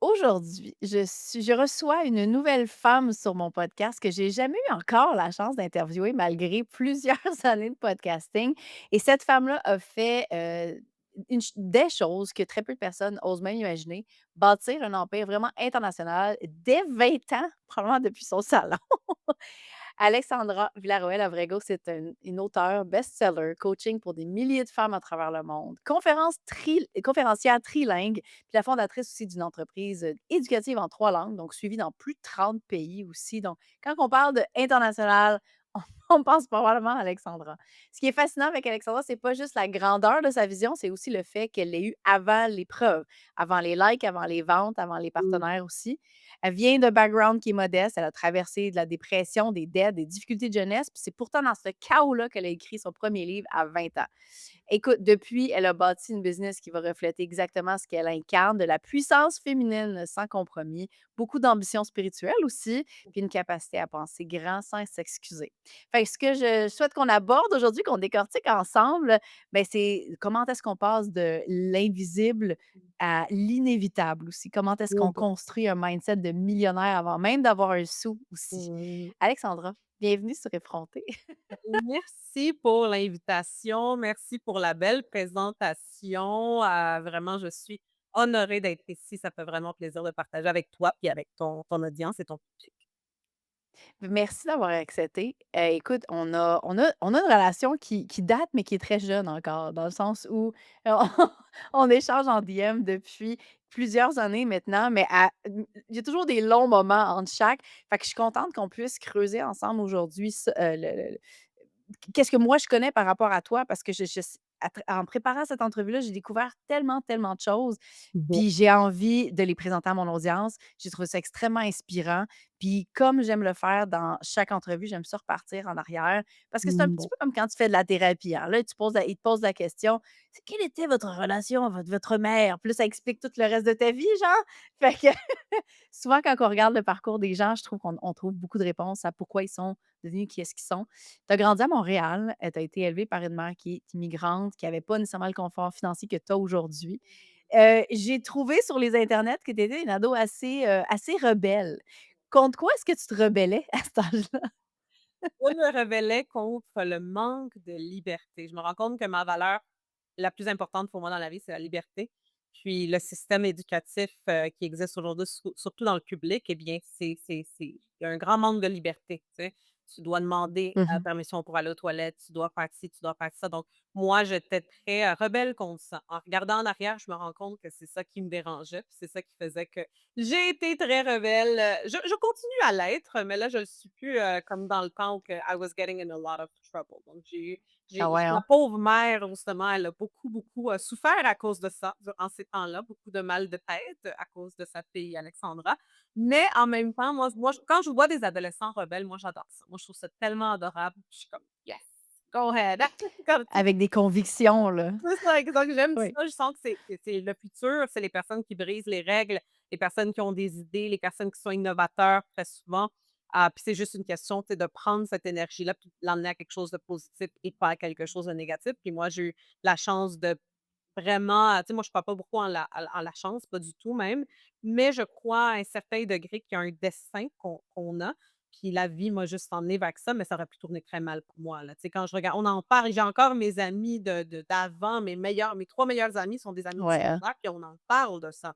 Aujourd'hui, je reçois une nouvelle femme sur mon podcast que j'ai jamais eu encore la chance d'interviewer malgré plusieurs années de podcasting. Et cette femme-là a fait des choses que très peu de personnes osent même imaginer, bâtir un empire vraiment international dès 20 ans, probablement depuis son salon. Alexandra Villarroel-Avrego, c'est une auteure best-seller, coaching pour des milliers de femmes à travers le monde, conférencière trilingue, puis la fondatrice aussi d'une entreprise éducative en 3 langues, donc suivie dans plus de 30 pays aussi. Donc, quand on parle d'international, on, on pense probablement à Alexandra. Ce qui est fascinant avec Alexandra, c'est pas juste la grandeur de sa vision, c'est aussi le fait qu'elle l'ait eu avant l'épreuve, avant les likes, avant les ventes, avant les Mmh. partenaires aussi. Elle vient d'un background qui est modeste. Elle a traversé de la dépression, des dettes, des difficultés de jeunesse. Puis c'est pourtant dans ce chaos-là qu'elle a écrit son premier livre à 20 ans. Écoute, depuis, elle a bâti une business qui va refléter exactement ce qu'elle incarne, de la puissance féminine sans compromis, beaucoup d'ambition spirituelle aussi, puis une capacité à penser grand sans s'excuser. Fait que ce que je souhaite qu'on aborde aujourd'hui, qu'on décortique ensemble, ben c'est comment est-ce qu'on passe de l'invisible à l'inévitable aussi. Comment est-ce Oh qu'on boy. construit un mindset de millionnaire avant même d'avoir un sou aussi. Mmh. Alexandra, bienvenue sur Effronté. Merci pour l'invitation. Merci pour la belle présentation. Vraiment, je suis honorée d'être ici. Ça fait vraiment plaisir de partager avec toi puis avec ton audience et ton public. Merci d'avoir accepté. Écoute, on a une relation qui date, mais qui est très jeune encore, dans le sens où on on échange en DM depuis plusieurs années maintenant, mais il y a toujours des longs moments entre chaque. Fait que je suis contente qu'on puisse creuser ensemble aujourd'hui qu'est-ce que moi je connais par rapport à toi parce que en préparant cette entrevue-là, j'ai découvert tellement, tellement de choses. Bon. Puis j'ai envie de les présenter à mon audience. J'ai trouvé ça extrêmement inspirant. Puis comme j'aime le faire dans chaque entrevue, j'aime ça repartir en arrière parce que c'est un petit Bon. peu comme quand tu fais de la thérapie, hein. Là, il te pose la question: «C'est quelle était votre relation avec votre mère?» Puis là, ça explique tout le reste de ta vie, genre. Fait que souvent quand on regarde le parcours des gens, je trouve qu'on trouve beaucoup de réponses à pourquoi ils sont devenus qui est-ce qu'ils sont. Tu as grandi à Montréal, tu as été élevée par une mère qui est immigrante, qui avait pas nécessairement le confort financier que tu as aujourd'hui. J'ai trouvé sur les internets que tu étais une ado assez rebelle. Contre quoi est-ce que tu te rebellais à cet âge-là? Je me rebellais contre le manque de liberté. Je me rends compte que ma valeur la plus importante pour moi dans la vie, c'est la liberté. Puis le système éducatif, qui existe aujourd'hui, surtout dans le public, eh bien, il y a un grand manque de liberté, tu sais. Tu dois demander, Mmh. permission pour aller aux toilettes, tu dois faire ci, tu dois faire ça. Donc moi, j'étais très, rebelle contre ça. En regardant en arrière, je me rends compte que c'est ça qui me dérangeait, puis c'est ça qui faisait que j'ai été très rebelle, je continue à l'être, mais là, je le suis plus, comme dans le temps où que I was getting in a lot of trouble. Donc Ah ouais, ma hein? pauvre mère, justement, elle a beaucoup, beaucoup, souffert à cause de ça, durant ces temps-là, beaucoup de mal de tête, à cause de sa fille Alexandra. Mais en même temps, quand je vois des adolescents rebelles, moi, j'adore ça. Moi, je trouve ça tellement adorable. Je suis comme: «Yes, go ahead!» Comme, tu sais, Avec des convictions, là. c'est ça, exact. J'aime Oui. ça, je sens que c'est le futur, c'est les personnes qui brisent les règles, les personnes qui ont des idées, les personnes qui sont innovateurs très souvent. Puis c'est juste une question, tu sais, de prendre cette énergie-là puis de l'emmener à quelque chose de positif et pas à quelque chose de négatif. Puis moi, j'ai eu la chance de vraiment, tu sais, moi, je crois pas beaucoup en la chance, pas du tout même, mais je crois à un certain degré qu'il y a un destin qu'on a, puis la vie m'a juste emmenée vers ça, mais ça aurait pu tourner très mal pour moi, là. Tu sais, quand je regarde on en parle, j'ai encore mes amis d'avant, mes 3 meilleurs amis sont des amis du Ouais, hein? secondaire, puis on en parle de ça,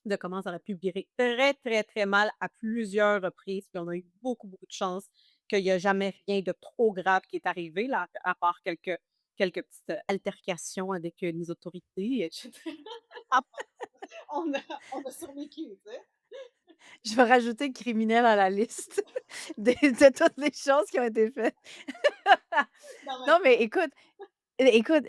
de comment ça aurait pu virer très, très, très mal à plusieurs reprises, puis on a eu beaucoup, beaucoup de chance qu'il y a jamais rien de trop grave qui est arrivé là, à part quelques petites, altercations avec, les autorités et cetera. À part on a survécu, tu sais? Je vais rajouter criminel à la liste de toutes les choses qui ont été faites. Dans ma Non, vie. mais écoute,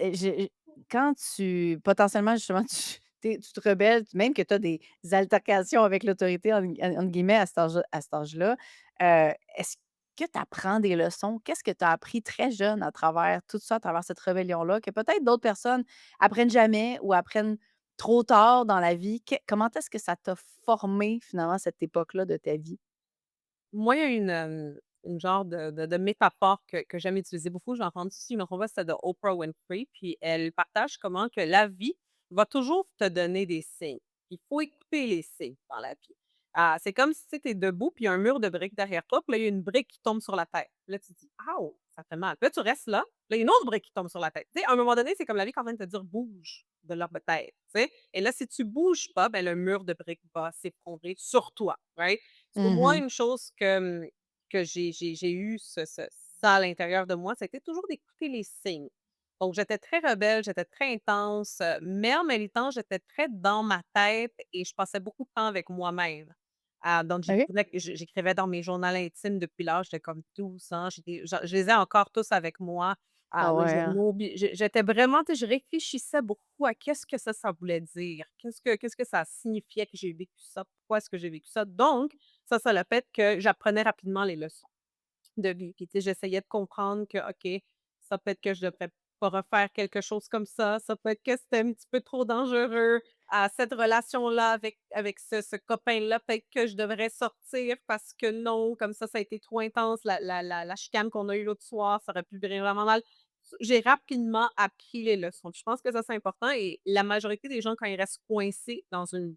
quand tu potentiellement, justement, tu te rebelles, même que tu as des altercations avec l'autorité, entre guillemets, à cet âge-là, est-ce que tu apprends des leçons? Qu'est-ce que tu as appris très jeune à travers tout ça, à travers cette rébellion-là, que peut-être d'autres personnes apprennent jamais ou apprennent trop tard dans la vie? Comment est-ce que ça t'a formé, finalement, cette époque-là de ta vie? Moi, il y a une genre de métaphore que j'aime utiliser beaucoup. J'ai entendu si je me trompe pas, c'était de Oprah Winfrey, puis elle partage comment que la vie va toujours te donner des signes. Il faut écouter les signes dans la vie. C'est comme si, tu es debout, puis il y a un mur de briques derrière toi, puis là, il y a une brique qui tombe sur la tête. Là, tu te dis: «Ouh, ça fait mal». Puis là, tu restes là, là, il y a une autre brique qui tombe sur la tête. Tu sais, à un moment donné, c'est comme la vie qui est en train de te dire: «Bouge de là peut-être», tu sais? Et là, si tu bouges pas, ben, le mur de briques va s'effondrer sur toi, right? So, moi, Mmh. une chose que j'ai eu ça à l'intérieur de moi, c'était toujours d'écouter les signes. Donc j'étais très rebelle, j'étais très intense, mais en même temps, j'étais très dans ma tête et je passais beaucoup de temps avec moi-même. Donc OK. j'écrivais dans mes journaux intimes depuis l'âge de comme 12 ans. Je les ai encore tous avec moi. Ah Mes ouais, hein? journaux, puis j'étais vraiment, tu sais, je réfléchissais beaucoup à qu'est-ce que ça voulait dire? Qu'est-ce que ça signifiait que j'ai vécu ça? Pourquoi est-ce que j'ai vécu ça? Donc ça l'a fait que j'apprenais rapidement les leçons de vie. Puis, tu sais, j'essayais de comprendre que, OK, ça peut être que je devrais pas refaire quelque chose comme ça peut être que c'était un petit peu trop dangereux. Cette relation-là avec ce copain-là, peut-être que je devrais sortir parce que non, comme ça a été trop intense. La chicane qu'on a eue l'autre soir, ça aurait pu virer vraiment mal. J'ai rapidement appris les leçons. Je pense que ça, c'est important et la majorité des gens, quand ils restent coincés dans une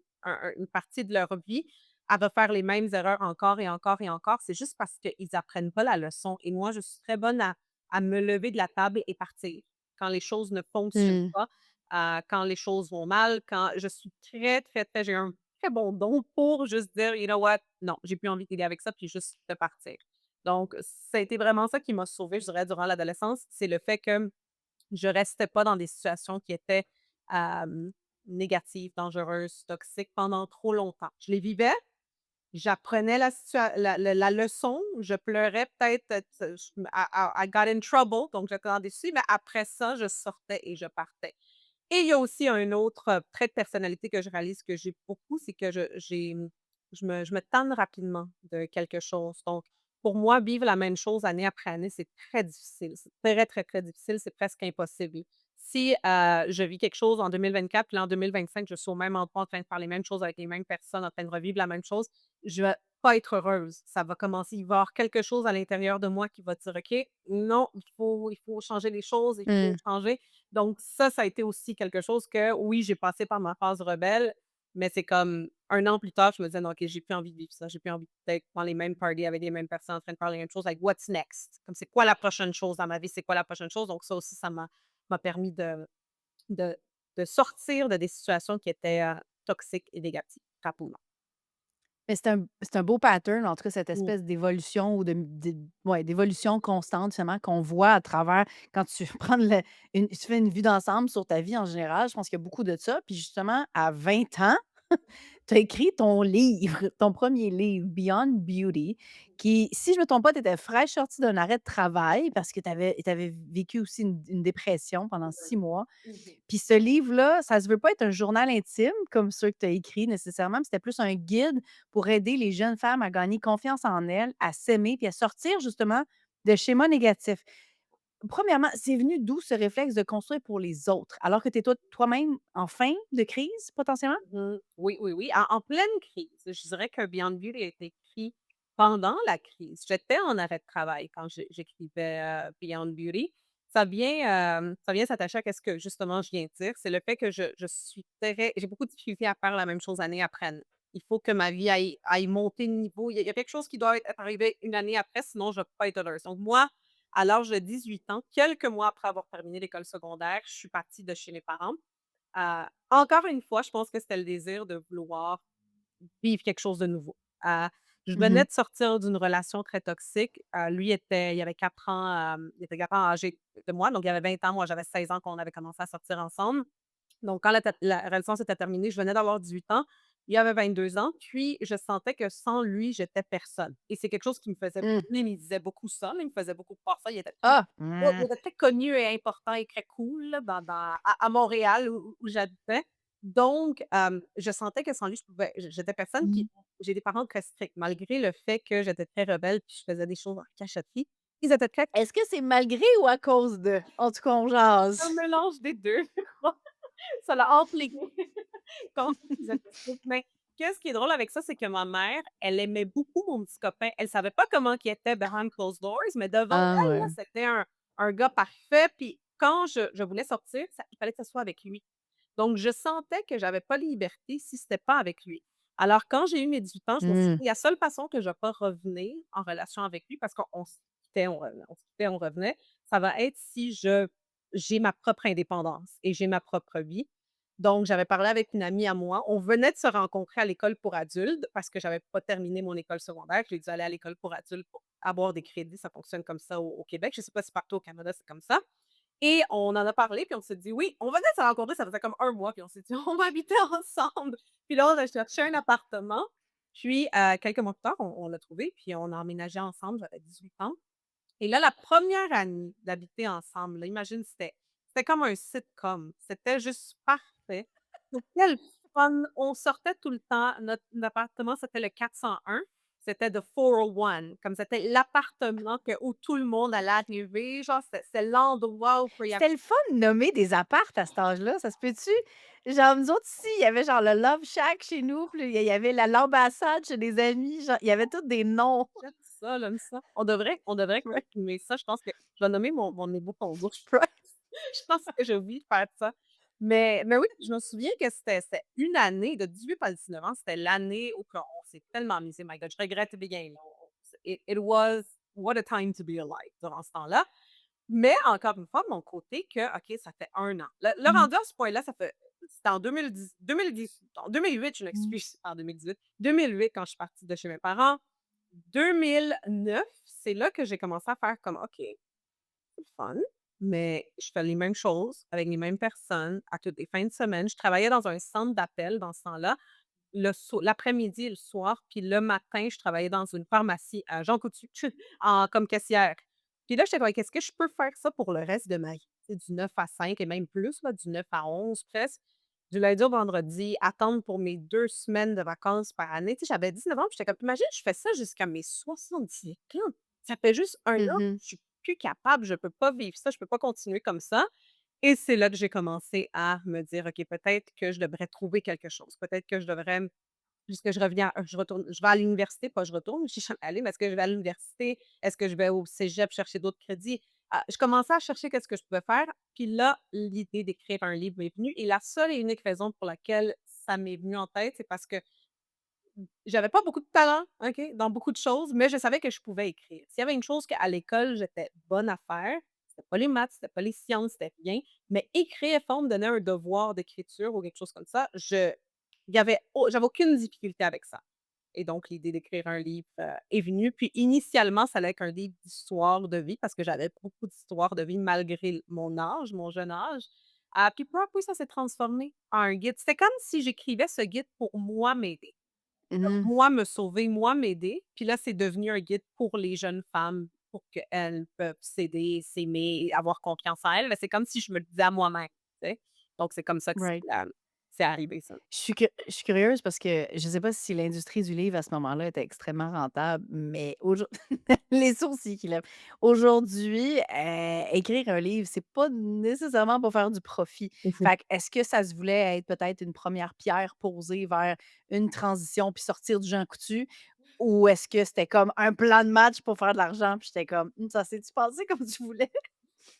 partie de leur vie, elle va faire les mêmes erreurs encore et encore et encore. C'est juste parce qu'ils apprennent pas la leçon et moi, je suis très bonne à me lever de la table et partir. Quand les choses ne fonctionnent Mmh. pas, quand les choses vont mal, quand je suis très, très, très j'ai un très bon don pour juste dire: «You know what? Non, j'ai plus envie de dealer avec ça», puis juste de partir. Donc ça a été vraiment ça qui m'a sauvée, je dirais, durant l'adolescence. C'est le fait que je restais pas dans des situations qui étaient, hem, négatives, dangereuses, toxiques pendant trop longtemps. Je les vivais, j'apprenais la leçon, je pleurais peut-être, je I got in trouble, donc j'étais dans des soucis, mais après ça, je sortais et je partais. Et il y a aussi un autre, trait de personnalité que je réalise que j'ai beaucoup, c'est que je me tanne rapidement de quelque chose. Donc pour moi, vivre la même chose année après année, c'est très difficile. C'est très, très, très difficile, c'est presque impossible. Si, je vis quelque chose en 2024, puis là, en 2025, je suis au même endroit en train de faire les mêmes choses avec les mêmes personnes, en train de revivre la même chose, je vais pas être heureuse. Ça va commencer il va y avoir quelque chose à l'intérieur de moi qui va dire: «OK, non, il faut changer les choses, il faut Mmh. changer». Donc ça a été aussi quelque chose que oui, j'ai passé par ma phase rebelle, mais c'est comme un an plus tard, je me disais: «Non, OK, j'ai plus envie de vivre ça, j'ai plus envie d'être dans les mêmes parties avec les mêmes personnes en train de faire les mêmes choses, like what's next? Comme c'est quoi la prochaine chose dans ma vie? C'est quoi la prochaine chose?» Donc ça aussi, ça m'a permis de de sortir de des situations qui étaient, toxiques et négatives, rapidement. Mais c'est un beau pattern, en tout cas, cette Mmh. espèce d'évolution ou ouais, d'évolution constante, finalement, qu'on voit à travers quand tu prends tu fais une vue d'ensemble sur ta vie en général. Je pense qu'il y a beaucoup de ça. Puis justement, à 20 ans, tu as écrit ton livre, ton premier livre, Beyond Beauty, qui, si je ne me trompe pas, tu étais fraîche sortie d'un arrêt de travail parce que tu avais vécu aussi une dépression pendant 6 mois. Mhm. Puis ce livre-là, ça se veut pas être un journal intime comme ceux que tu as écrits nécessairement, mais c'était plus un guide pour aider les jeunes femmes à gagner confiance en elles, à s'aimer, puis à sortir justement de schémas négatifs. Premièrement, c'est venu d'où ce réflexe de construire pour les autres, alors que tu es toi-même en fin de crise potentiellement? Mmh. Oui, oui, oui, en pleine crise. Je dirais que Beyond Beauty a été écrit pendant la crise. J'étais en arrêt de travail quand j'écrivais, Beyond Beauty. Ça vient s'attacher à ce que justement je viens de dire, c'est le fait que je suis très j'ai beaucoup de difficultés à faire la même chose année après année. Il faut que ma vie aille monter de niveau. Il y a quelque chose qui doit être arrivé une année après, sinon je ne vais pas être heureuse. Donc moi, à l'âge de 18 ans, quelques mois après avoir terminé l'école secondaire, je suis partie de chez mes parents. Encore une fois, je pense que c'était le désir de vouloir vivre quelque chose de nouveau. Je venais Mmh. de sortir d'une relation très toxique. Lui il avait 4 ans, il était 4 ans âgé de moi, donc il avait 20 ans, moi j'avais 16 ans quand on avait commencé à sortir ensemble. Donc quand la relation s'était terminée, je venais d'avoir 18 ans, il avait 22 ans, puis je sentais que sans lui, j'étais personne et c'est quelque chose qui me faisait Mmh. lui, il me disait beaucoup ça, là, il me faisait beaucoup croire ça. Ah! Il était très connu et important et très cool là, à Montréal où j'habitais. Donc je sentais que sans lui, j'étais personne, Mmh. puis j'ai des parents très stricts. Malgré le fait que j'étais très rebelle, puis je faisais des choses en cachotterie, ils étaient très Est-ce que c'est malgré ou à cause de? En tout cas, on un jase. mélange des 2. Je crois. Ça l'a impliqué quand ils étaient stricts. Mais qu'est-ce qui est drôle avec ça, c'est que ma mère, elle aimait beaucoup mon petit copain. Elle savait pas comment il était behind closed doors, mais devant Ah elle, là, ouais. c'était un gars parfait. Puis quand je voulais sortir, il fallait que ça soit avec lui. Donc je sentais que j'avais pas de liberté si c'était pas avec lui. Alors quand j'ai eu mes 18 ans, je me suis Mmh. dit: «La seule façon que je vais pas revenir en relation avec lui parce qu'on se quittait, on se quittait, on revenait, ça va être si j'ai ma propre indépendance et j'ai ma propre vie». Donc j'avais parlé avec une amie à moi. On venait de se rencontrer à l'école pour adultes parce que j'avais pas terminé mon école secondaire. J'ai dû aller à l'école pour adultes pour avoir des crédits. Ça fonctionne comme ça au Québec. Je sais pas si partout au Canada, c'est comme ça. Et on en a parlé, puis on s'est dit: «Oui», on venait de se rencontrer, ça faisait comme un mois, puis on s'est dit: «On va habiter ensemble». Puis là, on a cherché un appartement, puis, quelques mois plus tard, on l'a trouvé, puis on a emménagé ensemble, j'avais 18 ans. Et là, la première année d'habiter ensemble, là, imagine, c'était comme un sitcom. C'était juste parfait. Donc quel fun! On sortait tout le temps. Notre appartement, c'était le 401. C'était the 401, comme c'était l'appartement où tout le monde allait arriver. Genre, c'est l'endroit où il y C'était le fun de nommer des apparts à cet âge-là, ça se peut-tu? Genre, nous autres ici, il y avait genre le Love Shack chez nous, puis il y avait l'ambassade chez des amis, genre, il y avait tous des noms. j'aime ça, j'aime ça. On devrait Right, continuer ça. Je pense que je vais nommer mon nouveau condo. right. Je pense que j'ai oublié de faire ça. Mais oui, je me souviens que c'était une année de 18 à 19 ans, c'était l'année où on s'est tellement amusés. My God, je regrette bien, là. It was what a time to be alive durant ce temps-là. Mais encore une fois, de mon côté que, OK, ça fait 1 an. Le Mmh. rendu à ce point-là, c'était en 2010, en 2008, je Mmh. m'excuse, en 2018. 2008 quand je suis partie de chez mes parents. 2009, c'est là que j'ai commencé à faire comme: «OK, c'est le fun, mais je fais les mêmes choses avec les mêmes personnes à toutes les fins de semaine». Je travaillais dans un centre d'appel dans ce temps-là, l'après-midi et le soir, puis le matin, je travaillais dans une pharmacie à Jean Coutu comme caissière. Puis là, j'étais comme: «Qu'est-ce que je peux faire ça pour le reste de ma vie?» Tu sais, du 9 à 5 et même plus là, du 9 à 11 presque, du lundi au vendredi, attendre pour mes 2 semaines de vacances par année. Tu sais, j'avais 19 ans, puis j'étais comme: «Imagine, je fais ça jusqu'à mes 70 ans. Ça fait juste 1 an, Mmh. je suis plus capable, je peux pas vivre ça, je peux pas continuer comme ça». Et c'est là que j'ai commencé à me dire: «OK, peut-être que je devrais trouver quelque chose. Peut-être que je devrais puisque je vais à l'université, pas je retourne, je suis jamais allée, mais est-ce que je vais à l'université? Est-ce que je vais au cégep chercher d'autres crédits?» Je commençais à chercher qu'est-ce que je pouvais faire, puis là, l'idée d'écrire un livre m'est venue et la seule et unique raison pour laquelle ça m'est venu en tête, c'est parce que j'avais pas beaucoup de talent, OK, dans beaucoup de choses, mais je savais que je pouvais écrire. S'il y avait une chose qu'à l'école, j'étais bonne à faire, c'était pas les maths, c'était pas les sciences, c'était rien, mais écrire, on me donnait un devoir d'écriture ou quelque chose comme ça, j'avais aucune difficulté avec ça. Et donc l'idée d'écrire un livre, est venue. Puis initialement, ça allait être un livre d'histoire de vie parce que j'avais beaucoup d'histoires de vie malgré mon âge, mon jeune âge. Puis peu à peu, ça s'est transformé en un guide. C'était comme si j'écrivais ce guide pour moi m'aider. Mmh. Moi me sauver, moi m'aider, puis là, c'est devenu un guide pour les jeunes femmes, pour qu'elles peuvent s'aider, s'aimer, avoir confiance en elles. Mais c'est comme si je me le disais à moi-même, tu sais? Donc c'est comme ça que Right. c'est arrivé ça. Je suis curieuse parce que je sais pas si l'industrie du livre à ce moment-là était extrêmement rentable, mais les sourcils qui lèvent. Aujourd'hui, écrire un livre, c'est pas nécessairement pour faire du profit. Mmh. Fait que est-ce que ça se voulait être peut-être une première pierre posée vers une transition puis sortir du Jean Coutu? Ou est-ce que c'était comme un plan de match pour faire de l'argent puis j'étais comme: Ça s'est-tu passé comme tu voulais?»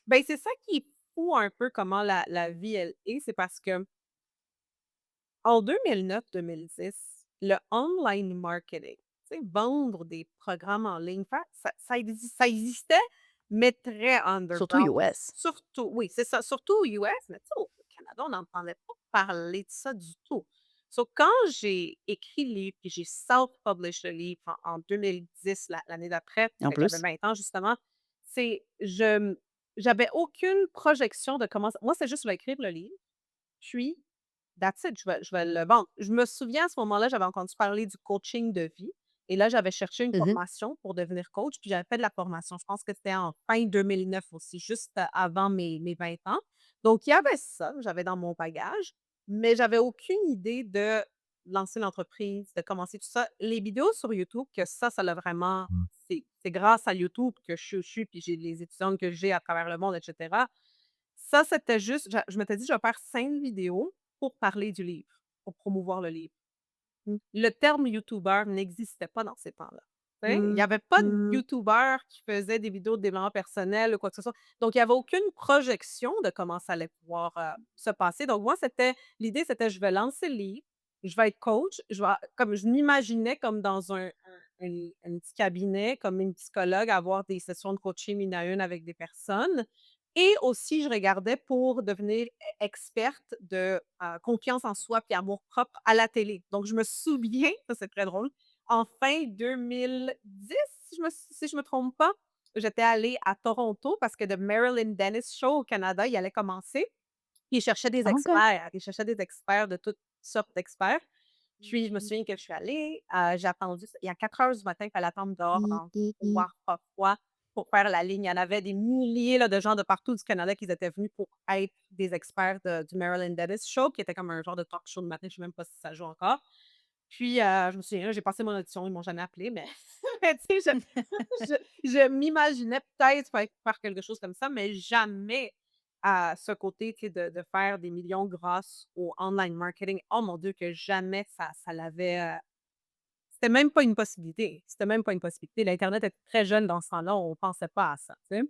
Ben, c'est ça qui est fou un peu comment la vie, elle est, c'est parce que en 2009-2010, le online marketing, tu sais, vendre des programmes en ligne, ça existait, mais très Surtout underground. US. Surtout oui, c'est ça, surtout aux US, mais tu sais, au Canada, on n'entendait pas parler de ça du tout. Quand j'ai écrit le livre, puis j'ai self-published le livre en 2010, l'année d'après, En fait que j'avais plus. 20 ans justement, c'est j'avais aucune projection de comment moi, c'est juste: «Je vais écrire le livre, puis that's it, je vais le vendre». Je me souviens à ce moment-là, j'avais entendu parler du coaching de vie et là, j'avais cherché une Mmh. formation pour devenir coach, puis j'avais fait de la formation. Je pense que c'était en fin 2009 aussi, juste avant mes 20 ans. Donc il y avait ça, j'avais dans mon bagage, mais j'avais aucune idée de lancer l'entreprise, de commencer tout ça. Les vidéos sur YouTube, que ça l'a vraiment c'est grâce à YouTube que je suis, puis j'ai les étudiantes que j'ai à travers le monde et cetera. Ça, c'était juste je m'étais dit: «Je vais faire 5 vidéos pour parler du livre, pour promouvoir le livre». Le terme youtubeur n'existait pas dans ces temps-là. Tu sais? Il y avait pas de youtubeur qui faisait des vidéos de développement personnel ou quoi que ce soit. Donc il y avait aucune projection de comment ça allait pouvoir, se passer. Donc moi, c'était je vais lancer le livre, je vais être coach, comme je m'imaginais comme dans un petit cabinet, comme une psychologue, avoir des sessions de coaching une à une avec des personnes et aussi je regardais pour devenir experte de, confiance en soi puis amour-propre à la télé. Donc je me souviens, ça c'est très drôle, en fin 2010, si je me trompe pas, j'étais allée à Toronto parce que The Marilyn Dennis Show au Canada, il allait commencer. Puis OK. ils cherchaient des experts de toutes sortes d'experts. Puis je me souviens que je suis allée, j'ai attendu il y a 4 heures du matin, il fallait attendre dehors dans le froid, froid, froid pour faire la ligne. Il y en avait des milliers là, de gens de partout du Canada qui étaient venus pour être des experts du Marilyn Dennis Show, qui était comme un genre de talk show de matin, je sais même pas si ça joue encore. Puis, je me souviens, j'ai passé mon audition, ils m'ont jamais appelée, mais mais tu sais, je m'imaginais peut-être faire quelque chose comme ça, mais jamais à ce côté, tu sais, de faire des millions grâce au online marketing. Oh mon Dieu, que jamais ça l'avait, c'était même pas une possibilité. C'était même pas une possibilité. L'internet était très jeune dans ce temps-là, on pensait pas à ça, tu sais?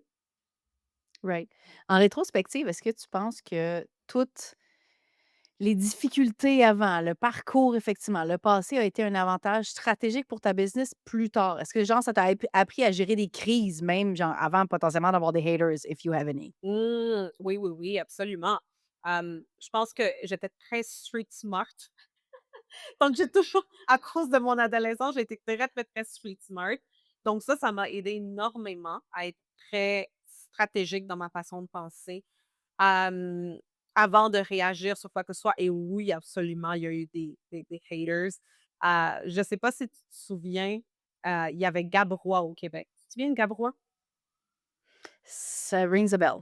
Right. En rétrospective, est-ce que tu penses que toutes les difficultés avant, le parcours effectivement, le passé a été un avantage stratégique pour ta business plus tard? Est-ce que genre ça t'a appris à gérer des crises même genre avant potentiellement d'avoir des haters if you have any? Oui, oui, oui, absolument. Je pense que j'étais très street smart. Donc j'ai toujours à cause de mon adolescence, j'ai été très, très, très street smart. Donc ça m'a aidé énormément à être très stratégique dans ma façon de penser, hem, avant de réagir sur quoi que ce soit et oui, absolument, il y a eu des haters. Je sais pas si tu te souviens, il y avait Gab Roy au Québec. Tu te souviens de Gab Roy? Ça rings a bell.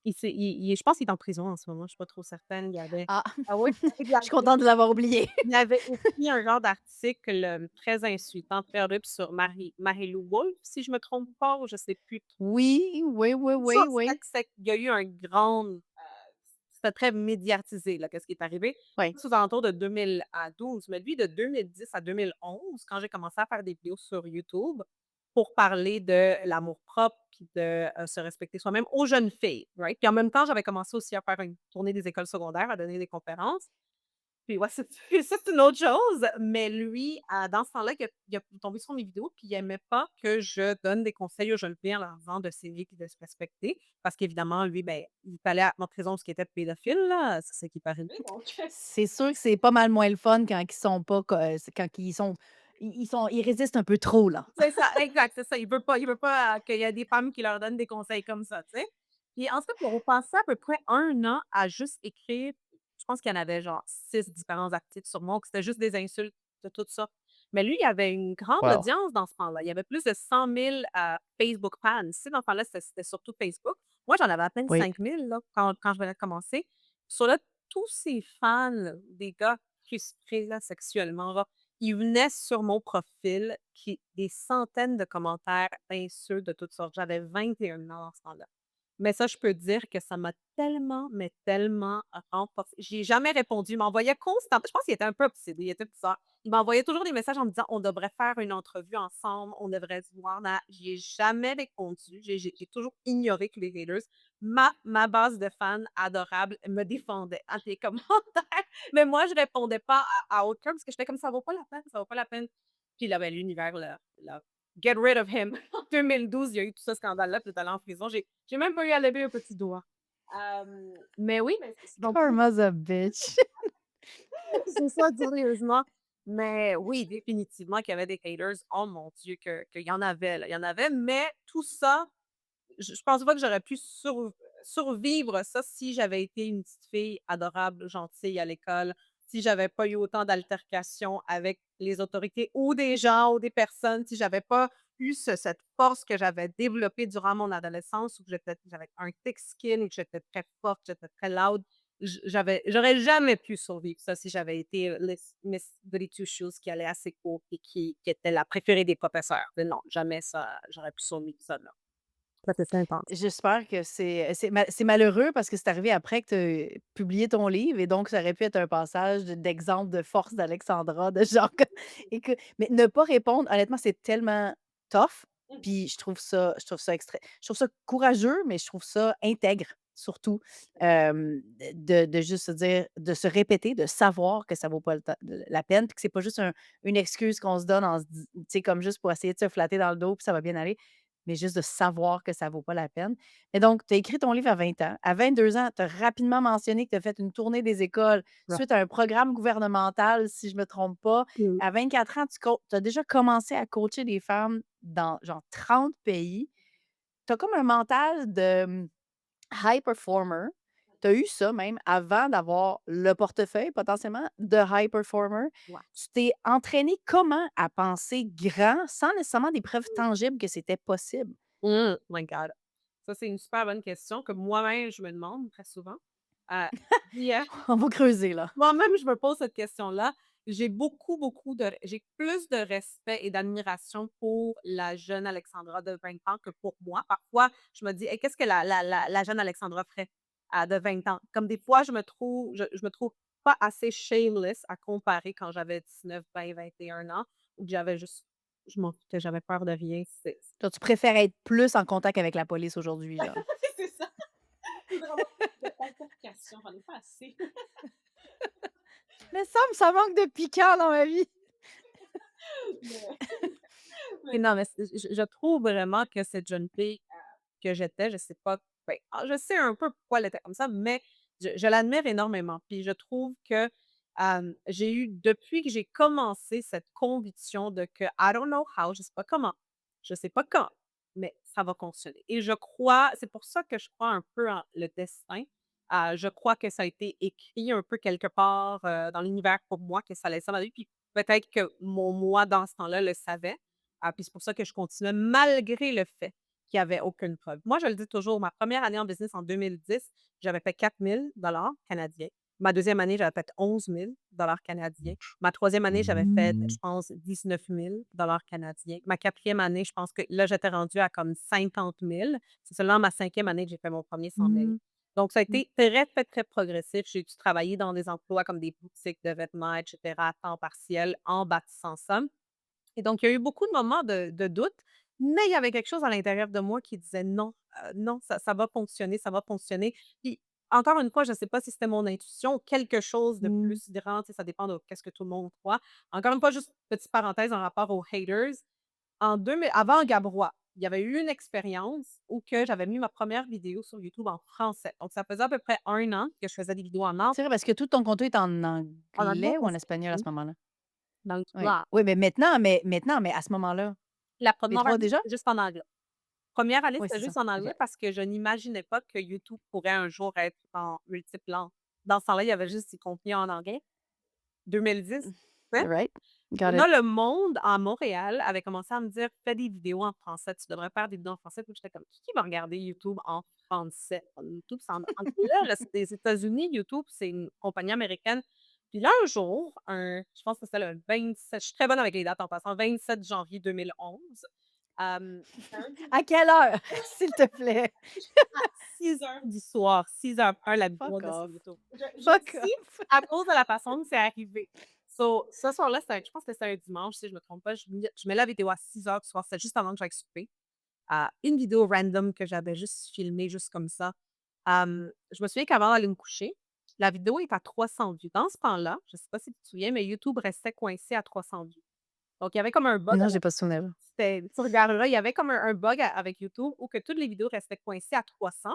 Il je pense qu'il est en prison en ce moment, je suis pas trop certaine. Ah, Ah oui? je suis contente de l'avoir oublié. Il avait écrit un genre d'article, très insultant, très rude sur Marie-Lou Wolfe, si je me trompe pas, ou je sais plus. Oui, oui, oui, Ça, oui, oui. il y a eu un grand, c'était très médiatisé là, qu'est-ce qui est arrivé. Oui, Aux alentours de 2012, mais lui de 2010 à 2011, quand j'ai commencé à faire des vidéos sur YouTube pour parler de l'amour-propre puis de, se respecter soi-même aux jeunes filles, right? Puis en même temps, j'avais commencé aussi à faire une tournée des écoles secondaires, à donner des conférences. Puis ouais, c'est ça, c'est une autre chose, mais lui, dans ce temps-là, il a tombé sur mes vidéos, puis il aimait pas que je donne des conseils aux jeunes filles en leur disant de s'aimer puis de se respecter. Parce qu'évidemment, lui, ben, il fallait en prison parce qu'il était pédophile, là, c'est ça qui est arrivé, donc c'est sûr que c'est pas mal moins le fun quand ils sont pas c'est quand ils résistent un peu trop là. c'est ça, exact, c'est ça. Il veut pas, qu'il y ait des femmes qui leur donnent des conseils comme ça, tu sais? Puis ensuite, on passait à peu près 1 an à juste écrire, je pense qu'il y en avait genre 6 différents articles sur moi, que c'était juste des insultes de toutes sortes. Mais lui, il avait une grande Wow. audience dans ce temps-là. Il y avait plus de 100 000 Facebook fans. Tu sais, dans ce temps-là, c'était surtout Facebook. Moi, j'en avais à peine Oui. 5 000 là, quand je venais de commencer. Sur là, tous ces fans, des gars frustrés là, sexuellement, ils venaient sur mon profil, qui des centaines de commentaires d'insultes de toutes sortes. J'avais 21 ans dans ce temps-là. Mais ça, je peux dire que ça m'a tellement, mais tellement renforcée. J'ai jamais répondu. Il m'envoyait constamment, je pense qu'il était un peu obsédé, il était bizarre. Il m'envoyait toujours des messages en me disant: «On devrait faire une entrevue ensemble, on devrait se voir». J'y ai jamais répondu. J'ai toujours ignoré tous les haters. Ma base de fans adorables me défendait entre les commentaires, mais moi, je répondais pas à aucun parce que j'étais comme: «Ça vaut pas la peine, ça vaut pas la peine». Puis là, ben, l'univers l'a get rid of him. En 2012, il y a eu tout ce scandale-là, puis il est allé en prison. J'ai même pas eu à lever un petit doigt. Mais oui, mais c'est donc Karma's a bitch. c'est ça, sérieusement. Mais oui, définitivement qu'il y avait des haters. Oh mon Dieu, qu'il y en avait, là. Il y en avait, mais tout ça, je pense pas que j'aurais pu survivre ça si j'avais été une petite fille adorable, gentille à l'école, si j'avais pas eu autant d'altercations avec les autorités ou des gens ou des personnes, si j'avais pas eu cette force que j'avais développée durant mon adolescence où j'avais un thick skin, où j'étais très forte, j'étais très loud. J'aurais jamais pu survivre ça si j'avais été Miss Goody Two Shoes qui allait assez court et qui était la préférée des professeurs. Mais non, jamais ça, j'aurais pu survivre ça, là. Ça, c'est intense. J'espère que c'est malheureux parce que c'est arrivé après que tu aies publié ton livre et donc ça aurait pu être un passage d'exemple de force d'Alexandra, de genre que mais ne pas répondre, honnêtement, c'est tellement tough, Mmh. puis je trouve ça courageux, mais je trouve ça intègre surtout, de juste se dire de se répéter, de savoir que ça vaut pas le temps la peine, puis que c'est pas juste une excuse qu'on se donne en se di tu sais, comme juste pour essayer de se flatter dans le dos, puis ça va bien aller, mais juste de savoir que ça vaut pas la peine. Et donc, tu as écrit ton livre à 20 ans. À 22 ans, tu as rapidement mentionné que tu as fait une tournée des écoles Ouais. suite à un programme gouvernemental, si je me trompe pas. Mmh. À 24 ans, tu as déjà commencé à coacher des femmes dans genre 30 pays. Tu as comme un mental de, high performer. Tu as eu ça même avant d'avoir le portefeuille potentiellement de high performer. Ouais. Tu t'es entraîné comment à penser grand sans nécessairement des preuves tangibles que c'était possible? My God. Ça, c'est une super bonne question que moi-même, je me demande très souvent. Heu, puis, On va creuser là. moi-même, je me pose cette question-là. J'ai plus de respect et d'admiration pour la jeune Alexandra de 20 ans que pour moi. Parfois, je me dis: «Hey, qu'est-ce que la jeune Alexandra ferait à de 20 ans?» Comme des fois, je me trouve pas assez shameless à comparer quand j'avais 19, 20, 21 ans, où j'avais juste je m'en foutais, j'avais peur de rien. Toi, tu préfères être plus en contact avec la police aujourd'hui, genre? C'est ça. Je voudrais avoir plus d'altercations, j'en ai pas assez. Mais ça me manque de piquant dans ma vie. Mais mais non, mais je trouve vraiment que cette jeune fille, que j'étais, je sais pas, ben, je sais un peu pourquoi elle était comme ça, mais je l'admire énormément. Puis je trouve que, j'ai eu depuis que j'ai commencé cette conviction de que I don't know how, je sais pas quand, mais ça va fonctionner et je crois c'est pour ça que je crois un peu en le destin. Je crois que ça a été écrit un peu quelque part, dans l'univers pour moi que ça allait ça ma vie, puis peut-être que mon moi dans ce temps-là le savait. Puis c'est pour ça que je continuais malgré le fait qu'il y avait aucune preuve. Moi, je le dis toujours, ma première année en business en 2010, j'avais fait 4 000 $ canadiens. Ma deuxième année, j'avais fait 11 000 $ canadiens. Ma troisième année, j'avais fait, je pense, 19 000 $ canadiens. Ma quatrième année, je pense que là, j'étais rendue à comme 50 000. C'est seulement ma cinquième année que j'ai fait mon premier 100 000. Mmh. Donc, ça a Mmh. été très, très, très progressif. J'ai dû travailler dans des emplois comme des boutiques de vêtements, etc., à temps partiel, en bâtissant ça. Et donc, il y a eu beaucoup de moments de doute, mais il y avait quelque chose à l'intérieur de moi qui disait: «Non, non, ça va fonctionner, ça va fonctionner». Puis, encore une fois, je ne sais pas si c'était mon intuition ou quelque chose de Mmh. plus grand, tu sais, ça dépend de qu'est-ce que tout le monde croit. Encore une fois, juste petite parenthèse en rapport aux haters. En 2000 avant Gabrois, il y avait eu une expérience où que j'avais mis ma première vidéo sur YouTube en français. Donc ça faisait à peu près 1 an que je faisais des vidéos en C'est vrai parce que tout ton contenu est en en anglais anglais ou en parce que espagnol à ce oui, moment-là? donc Oui. là, Oui, mais à ce moment-là? la Les première 3 année, déjà? c'était juste en anglais. Première année, Oui, c'était c'est ça. juste en OK. anglais parce que je n'imaginais pas que YouTube pourrait un jour être en multiples langues. Dans ce temps-là, il y avait juste du contenu en anglais. 2010, tu sais? Right. Et Got là, it. le monde à Montréal avait commencé à me dire: «Fais des vidéos en français, tu devrais faire des vidéos en français». Puis j'étais comme: «Qui va regarder YouTube en français?» YouTube, c'est en anglais, là, c'est des États-Unis, YouTube, c'est une compagnie américaine. Puis là, un jour, je pense que c'était le 27, je suis très bonne avec les dates en passant, 27 janvier 2011, c'était un À quelle heure, s'il te plaît? à 6 heures du soir, 6h01, la vidéo Fuck était sur off. YouTube. Je le Fuck sais off. à cause de la façon que c'est arrivé. So, ce soir-là, je pense que c'était un dimanche, si je me trompe pas. Je mets la vidéo à 6 heures du soir, c'était juste avant que j'aille souper. Une vidéo random que j'avais juste filmée, juste comme ça. Je me souviens qu'avant d'aller me coucher, la vidéo est à 300 vues. Dans ce temps-là, je sais pas si tu te souviens, mais YouTube restait coincé à 300 vues. Donc, il y avait comme un bug Non, j'ai pas ce souvenir. tu regarderas, il y avait comme un bug avec YouTube où que toutes les vidéos restaient coincées à 300.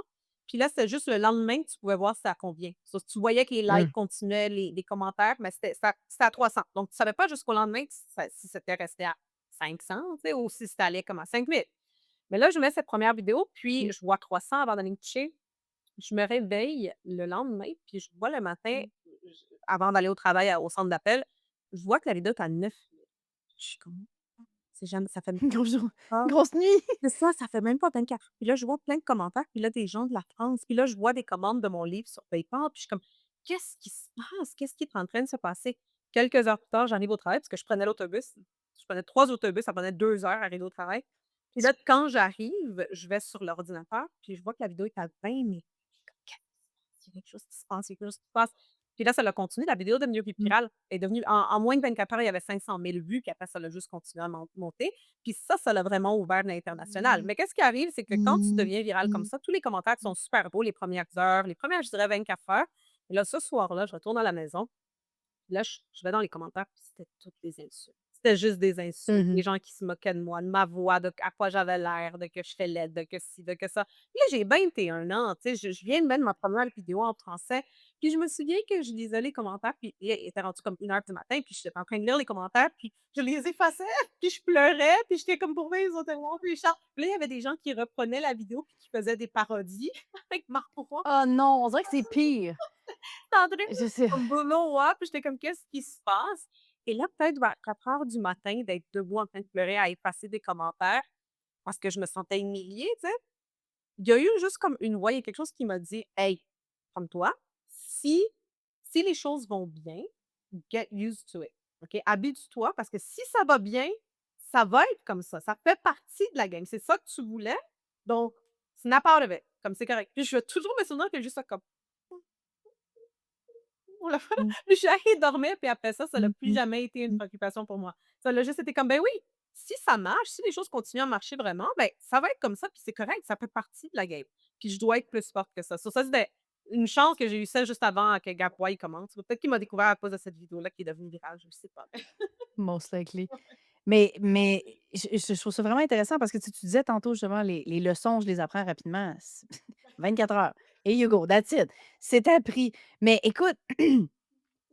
Puis là, c'était juste le lendemain que tu pouvais voir c'était à combien. So, tu voyais que les likes Mmh. continuaient, les commentaires, mais c'était à 300. Donc, tu savais pas jusqu'au lendemain si c'était resté à 500, tu sais, ou si c'était allé comme à 5 000. Mais là, je mets cette première vidéo, puis je vois 300 avant d'aller me coucher. Je me réveille le lendemain, puis je vois le matin, avant d'aller au travail, au centre d'appel, je vois que la vidéo est à 9 000. Je suis comme, c'est jamais, ça fait Gros jour pas grosse nuit. c'est ça, ça fait même pas 24. Puis là, je vois plein de commentaires, puis là, des gens de la France, puis là, je vois des commandes de mon livre sur PayPal, puis je suis comme: «Qu'est-ce qui se passe? Qu'est-ce qui est en train de se passer?» Quelques heures plus tard, j'arrive au travail parce que je prenais l'autobus. Je prenais 3 autobus, ça prenait 2 heures à arriver au travail. Puis là, quand j'arrive, je vais sur l'ordinateur, puis je vois que la vidéo est à 20 000. Je suis comme: «Qu'est-ce qui se passe? Il y a quelque chose qui se passe, il y a quelque chose qui se passe». Puis là, ça l'a continué, la vidéo est devenue Mmh. virale, est devenue en moins de 24 heures, il y avait 500 000 vues, puis après ça l'a juste continué à monter. Puis ça l'a vraiment ouvert l'international. Mais qu'est-ce qui arrive, c'est que quand tu deviens viral comme ça, tous les commentaires sont super beaux les premières heures, les premières, je dirais 24 heures. Et là, ce soir-là, je retourne à la maison, là, je vais dans les commentaires, puis c'était toutes des insultes. C'était juste des insultes, des Mmh. gens qui se moquaient de moi, de ma voix, de à quoi j'avais l'air, de que je fais laide, de que ci, de que ça. Puis là, j'ai 21 ans, tu sais, je viens de mettre ma première vidéo en français, puis je me souviens que je lisais les commentaires, puis il était rendu comme 1 heure du matin, puis j'étais en train de lire les commentaires, puis je les effaçais, puis je pleurais, puis j'étais comme: «Pour vrai, ils ont tellement méchants». Puis là, il y avait des gens qui reprenaient la vidéo, puis qui faisaient des parodies avec ma voix. Oh non, on dirait que c'est pire. Sandrine, Je sais. comme boulot, ouais, puis j'étais comme: «Qu'est-ce qui se passe?» Et là, peut-être vers 4 heures du matin, d'être debout en train de pleurer à effacer des commentaires parce que je me sentais humiliée, tu sais, il y a eu juste comme une voix, il y a quelque chose qui m'a dit: «Hey, calme-toi, si les choses vont bien, get used to it, OK? Habitue-toi parce que si ça va bien, ça va être comme ça fait partie de la game. C'est ça que tu voulais, donc snap out of it, comme c'est correct». Puis je vais toujours me souvenir que juste ça comme pour le fun. Mmh. Puis je suis allée dormir, puis après ça l'a Mmh plus mh. jamais été une Mmh. préoccupation pour moi. Ça l'a juste été comme: «Ben oui, si ça marche, si les choses continuent à marcher vraiment, ben ça va être comme ça, puis c'est correct, ça fait partie de la game. Puis je dois être plus forte que ça». Sur ça, c'était une chance que j'ai eu ça juste avant que Gap Y commence. Peut-être qu'il m'a découvert à cause de cette vidéo-là qui est devenue virale, je ne sais pas. Most likely. Mais je trouve ça vraiment intéressant parce que tu disais tantôt justement les leçons, je les apprends rapidement. 24 heures. Here you go, that's it. C'est appris. Mais écoute,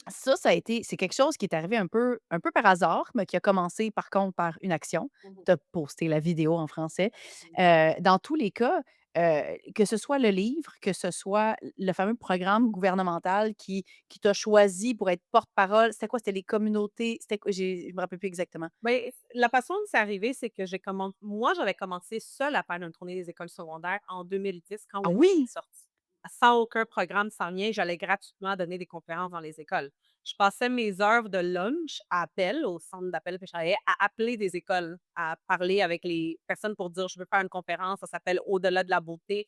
ça a été c'est quelque chose qui est arrivé un peu par hasard, mais qui a commencé par contre par une action. Mhm. Tu as posté la vidéo en français. Mhm. Dans tous les cas, que ce soit le livre, que ce soit le fameux programme gouvernemental qui t'a choisi pour être porte-parole, c'était quoi? C'était les communautés? C'était quoi? Je me rappelle plus exactement. Ben, la façon dont c'est arrivé, c'est que moi, j'avais commencé seule à faire une tournée des écoles secondaires en 2010 quand Ah Webster est oui? sorti. Sans aucun programme, sans rien, j'allais gratuitement donner des conférences dans les écoles. Je passais mes heures de lunch à appel, au centre d'appel que je travaillais, à appeler des écoles, à parler avec les personnes pour dire: «Je veux faire une conférence, ça s'appelle "Au-delà de la beauté",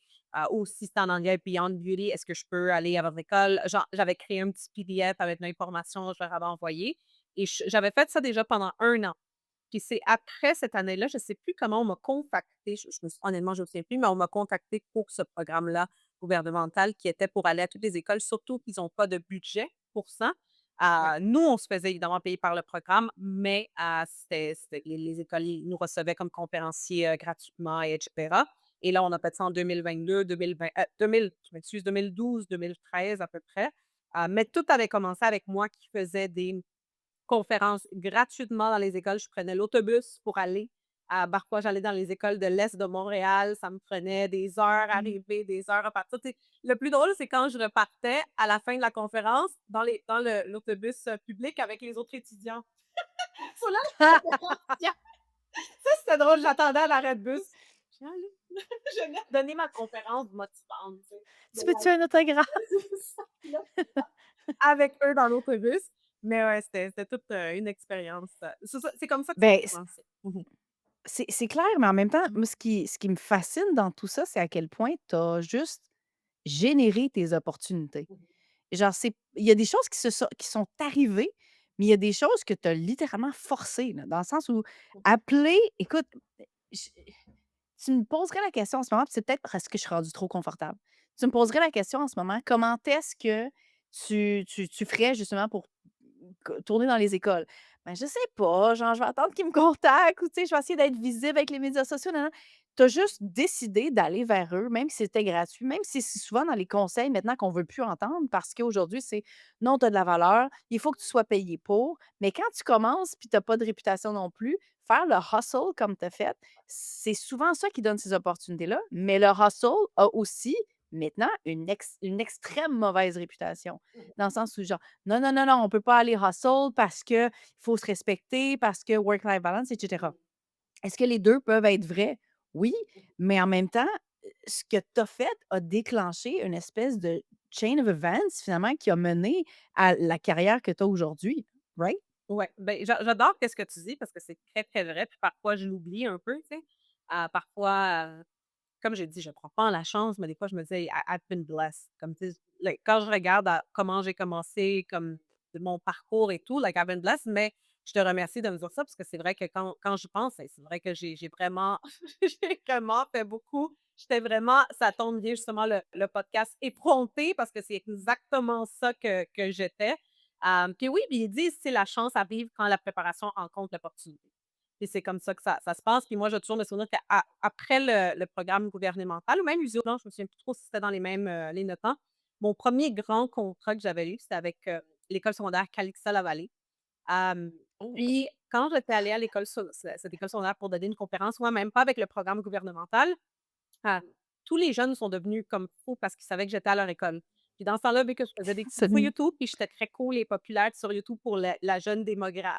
ou si c'est en anglais «Beyond Beauty», est-ce que je peux aller à votre école?» Genre, j'avais créé un petit PDF avec l'information, je leur avais envoyé et j'avais fait ça déjà pendant 1 an. Puis c'est après cette année-là, je ne sais plus comment on m'a contactée, je me sou honnêtement, je me souviens plus, mais on m'a contactée pour ce programme-là gouvernemental qui était pour aller à toutes les écoles, surtout qu'ils ont pas de budget pour ça. Ouais. Nous, on se faisait évidemment payer par le programme, mais c'était les écoles, ils nous recevaient comme conférenciers, gratuitement et cetera. Et là, on a fait ça en 2022, 2020, 2000 je m'excuse, 2012, 2013 à peu près. Mais tout avait commencé avec moi qui faisais des conférences gratuitement dans les écoles. Je prenais l'autobus pour aller parfois, j'allais dans les écoles de l'est de Montréal. Ça me prenait des heures à Mmh. arriver, des heures à partir. Tu sais, le plus drôle, c'est quand je repartais à la fin de la conférence dans l'autobus public avec les autres étudiants. Sur la conférence, ça, c'était drôle. J'attendais à l'arrêt de bus. Je allée je venais de donner ma conférence motivante, tu sais, de Tu veux-tu un autographe? la avec eux dans l'autobus. Mais ouais, c'était toute, une expérience, c'est comme ça que ça Ben, a commencé. Mmh mh. c'est clair, mais en même temps, moi, ce qui me fascine dans tout ça, c'est à quel point tu as juste généré tes opportunités. Mmh mh. Genre, il y a des choses qui sont arrivées, mais il y a des choses que tu as littéralement forcées, là, dans le sens où appeler écoute, j tu me poserais la question en ce moment, puis c'est peut-être parce que je suis rendue trop confortable. Tu me poserais la question en ce moment, comment est-ce que tu ferais justement pour tourner dans les écoles? Ben, je sais pas, genre, je vais attendre qu'ils me contactent ou tu sais, je vais essayer d'être visible avec les médias sociaux, nan, nan. Tu as juste décidé d'aller vers eux, même si c'était gratuit, même si c'est souvent dans les conseils maintenant qu'on veut plus entendre parce qu'aujourd'hui, c'est: «Non, tu as de la valeur, il faut que tu sois payé pour». Mais quand tu commences puis tu as pas de réputation non plus, faire le hustle comme tu as fait, c'est souvent ça qui donne ces opportunités-là. Mais le hustle a aussi, maintenant, une extrême mauvaise réputation. Dans le sens où genre: «Non, non, non, non, on peut pas aller hustle parce qu'il faut se respecter, parce que work-life balance» et cetera. Est-ce que les 2 peuvent être vrais? Oui, mais en même temps, ce que tu as fait a déclenché une espèce de chain of events finalement qui a mené à la carrière que tu as aujourd'hui, right? Ouais, ben, j'adore qu'est-ce que tu dis parce que c'est très, très vrai, puis parfois je l'oublie un peu, tu sais. Parfois, comme j'ai dit, je prends pas la chance, mais des fois, je me dis: I've been blessed». Comme, tu sais, like, quand je regarde à comment j'ai commencé, comme de mon parcours et tout, like, I've been blessed, mais je te remercie de me dire ça parce que c'est vrai que quand j'y pense, c'est vrai que j'ai vraiment j'ai vraiment fait beaucoup. J'étais vraiment ça tombe bien justement le podcast effronté parce que c'est exactement ça que j'étais. Puis oui, puis ils disent, c'est la chance arrive quand la préparation rencontre l'opportunité. Puis c'est comme ça que ça se passe. Puis moi, j'ai toujours me souvenir qu'après le programme gouvernemental ou même Usio, non, je me souviens plus trop si c'était dans les mêmes, lignes de temps. Mon premier grand contrat que j'avais eu, c'était avec, l'école secondaire Calixa-Lavallée. Hem, Oh! puis quand j'étais allée à l'école cette école secondaire pour donner une conférence, moi, même pas avec le programme gouvernemental, ah, tous les jeunes sont devenus comme fous parce qu'ils savaient que j'étais à leur école. Puis dans ce temps-là, vu que je faisais des Ça coups sur YouTube, puis j'étais très cool et populaire sur YouTube pour la jeune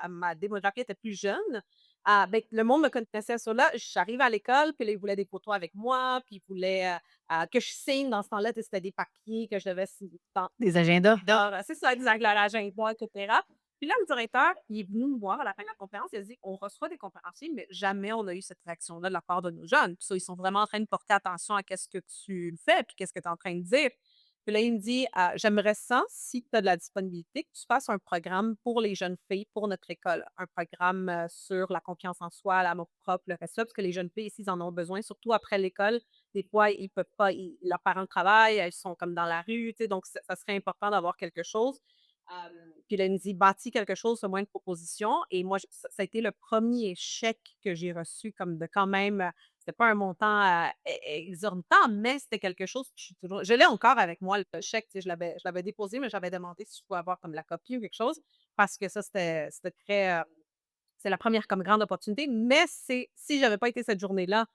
ma démographie était plus jeune, ben, le monde me connaissait sur là. J'arrive à l'école, puis là, ils voulaient des photos avec moi, puis ils voulaient, que je signe dans ce temps-là, tu sais, c'était des papiers que je devais signer Des agendas? c'est ça, exact, leur agenda et cetera. Puis là, le directeur, il est venu me voir à la fin de la conférence, il a dit: «On reçoit des conférenciers, mais jamais on a eu cette réaction-là de la part de nos jeunes. Puis ça, ils sont vraiment en train de porter attention à qu'est-ce que tu fais, puis qu'est-ce que tu es en train de dire». Puis là, il me dit: J'aimerais ça, si tu as de la disponibilité, que tu fasses un programme pour les jeunes filles, pour notre école. Un programme, sur la confiance en soi, l'amour-propre, le respect, parce que les jeunes filles ici, ils en ont besoin, surtout après l'école. Des fois, ils peuvent pas leurs parents travaillent, elles sont comme dans la rue, tu sais, donc ça serait important d'avoir quelque chose. Puis là, il me dit: «Bâtis quelque chose, fais-moi une proposition» et moi, j ça a été le premier chèque que j'ai reçu comme de quand même, c'était pas un montant, exorbitant, mais c'était quelque chose, puis je l'ai encore avec moi le chèque, tu sais, je l'avais déposé, mais j'avais demandé si je pouvais avoir comme la copie ou quelque chose parce que ça, c'était très, c'est la première comme grande opportunité, mais si j'avais pas été cette journée-là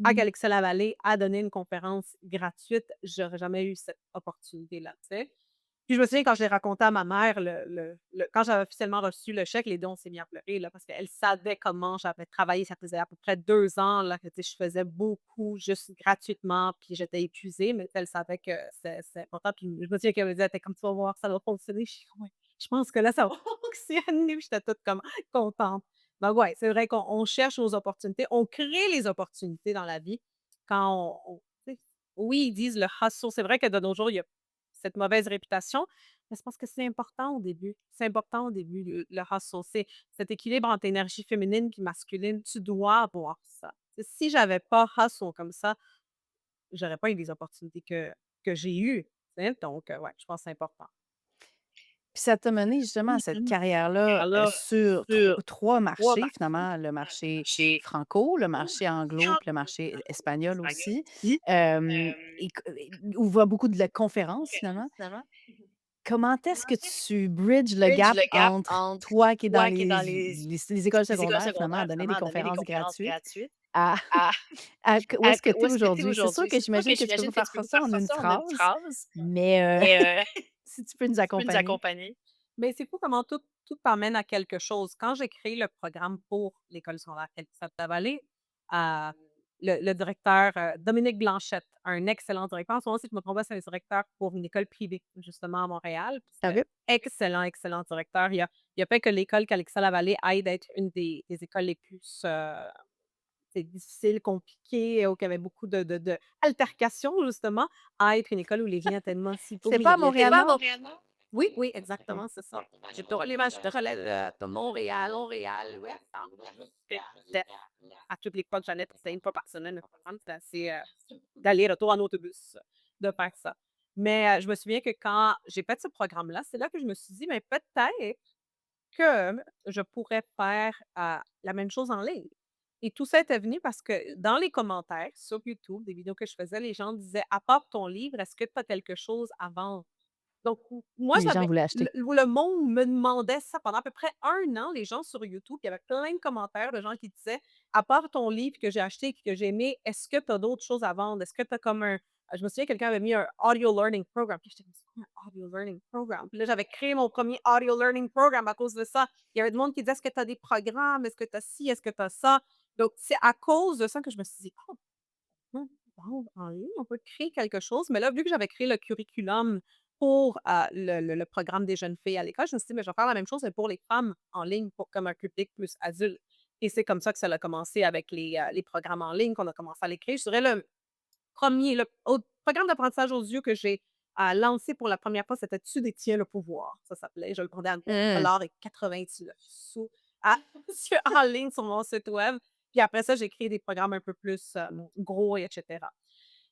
à Mmh. Galaxy-Lavallee à donner une conférence gratuite, j'aurais jamais eu cette opportunité-là, tu sais? Puis je me souviens quand je l'ai raconté à ma mère, quand j'avais officiellement reçu le chèque, les 2 on s'est mis à pleurer là, parce qu'elle savait comment j'avais travaillé. Ça faisait à peu près 2 ans là que, tu sais, je faisais beaucoup juste gratuitement, puis j'étais épuisée, mais elle savait que c'est important. Puis je me souviens qu'elle me disait: «Tu es comme tu vas voir, ça va fonctionner». Je suis comme: «Ouais, je pense que là, ça va fonctionner». Puis j'étais toute comme contente. Donc ouais, c'est vrai qu'on cherche nos opportunités, on crée les opportunités dans la vie quand tu sais, oui, ils disent le hustle. C'est vrai que de nos jours, il y a cette mauvaise réputation, mais c'est parce que c'est important au début. C'est important au début, le hustle. C'est cet équilibre entre énergie féminine puis masculine. Tu dois avoir ça. Tu sais, si j'avais pas hustle comme ça, j'aurais pas eu les opportunités que j'ai eues. Tu sais, donc, ouais, je pense que c'est important. Puis ça t'a mené justement à cette carrière-là, Alors, sur sur 3 3 marchés marchés, finalement, le le marché marché franco, le franco, marché anglo, puis le marché espagnol espagnol aussi, aussi, et où va beaucoup de la conférence finalement. conférence finalement. Comment est-ce que tu bridges le Bridge gap le gap entre entre toi qui est dans toi qui est dans les écoles les écoles secondaires finalement à secondaires, donner des finalement, à donner des conférences conférences gratuites gratuites à à où est-ce que où tu es est-ce que tu es aujourd'hui? C'est sûr aujourd'hui? que C'est sûr que j'imagine que tu peux j'imagine pas que faire tu peux ça pas en faire une ça en une phrase, phrase, mais mais si tu peux nous tu peux nous accompagner. accompagner. Mais c'est fou comment tout t'emmène à quelque chose. Quand j'ai créé le programme pour l'école secondaire Calcutta-Vallée, heu, le directeur, Dominique Blanchette, un excellent directeur. En ce moment, si je me trompe pas, c'est un directeur pour une école privée, justement à Montréal. Puis c'est OK. excellent, excellent directeur. Il a fait que l'école Calixta-Lavallée aille d'être une des écoles les plus, c'est difficile, compliqué, où il y avait beaucoup de altercations justement, à être une école où les gens étaient tellement si beaux. C'est pas à Il y a C'est pas à Montréal-Nord? Montréal-Nord? oui, oui, OK. exactement, c'est ça. J'ai tous les matchs de relais de Montréal, Montréal-Ouest, c'était à toutes les fois que j'allais, c'était une fois par semaine, le programme, c'était assez, d'aller-retour en autobus, de faire ça. Mais, je me souviens que quand j'ai fait ce programme-là, c'est là que je me suis dit: «Mais peut-être que je pourrais faire, la même chose en ligne». Et tout ça était venu parce que dans les commentaires sur YouTube, des vidéos que je faisais, les gens disaient: «À part ton livre, est-ce que tu as quelque chose à vendre?» Donc, moi, Les gens j'avais voulaient le acheter. le monde me demandait ça pendant à peu près 1 an, les gens sur YouTube, il y avait plein de commentaires de gens qui disaient: «À part ton livre que j'ai acheté et que j'ai aimé, est-ce que tu as d'autres choses à vendre? Est-ce que tu as comme un» je me souviens quelqu'un avait mis un audio learning program, puis j'étais comme: «C'est quoi un audio learning program?» Puis là, j'avais créé mon premier audio learning program à cause de ça. Il y avait du monde qui disait: «Est-ce que tu as des programmes? Est-ce que tu as ci? Est-ce que tu as ça?» Donc c'est à cause de ça que je me suis dit: «Oh, vendre en ligne, on peut créer quelque chose». Mais là, vu que j'avais créé le curriculum pour, le programme des jeunes filles à l'école, je me suis dit: «Mais je vais faire la même chose, mais pour les femmes en ligne, pour comme un public plus adulte» et c'est comme ça que ça a commencé avec les programmes en ligne, qu'on a commencé à les créer. Je dirais premier le programme d'apprentissage audio que j'ai, lancé pour la première fois, c'était «Tu détiens le pouvoir», ça s'appelait. Je le vendais à Mmh. 9,99 à en ligne sur mon site web. Puis après ça, j'ai créé des programmes un peu plus, gros et cetera.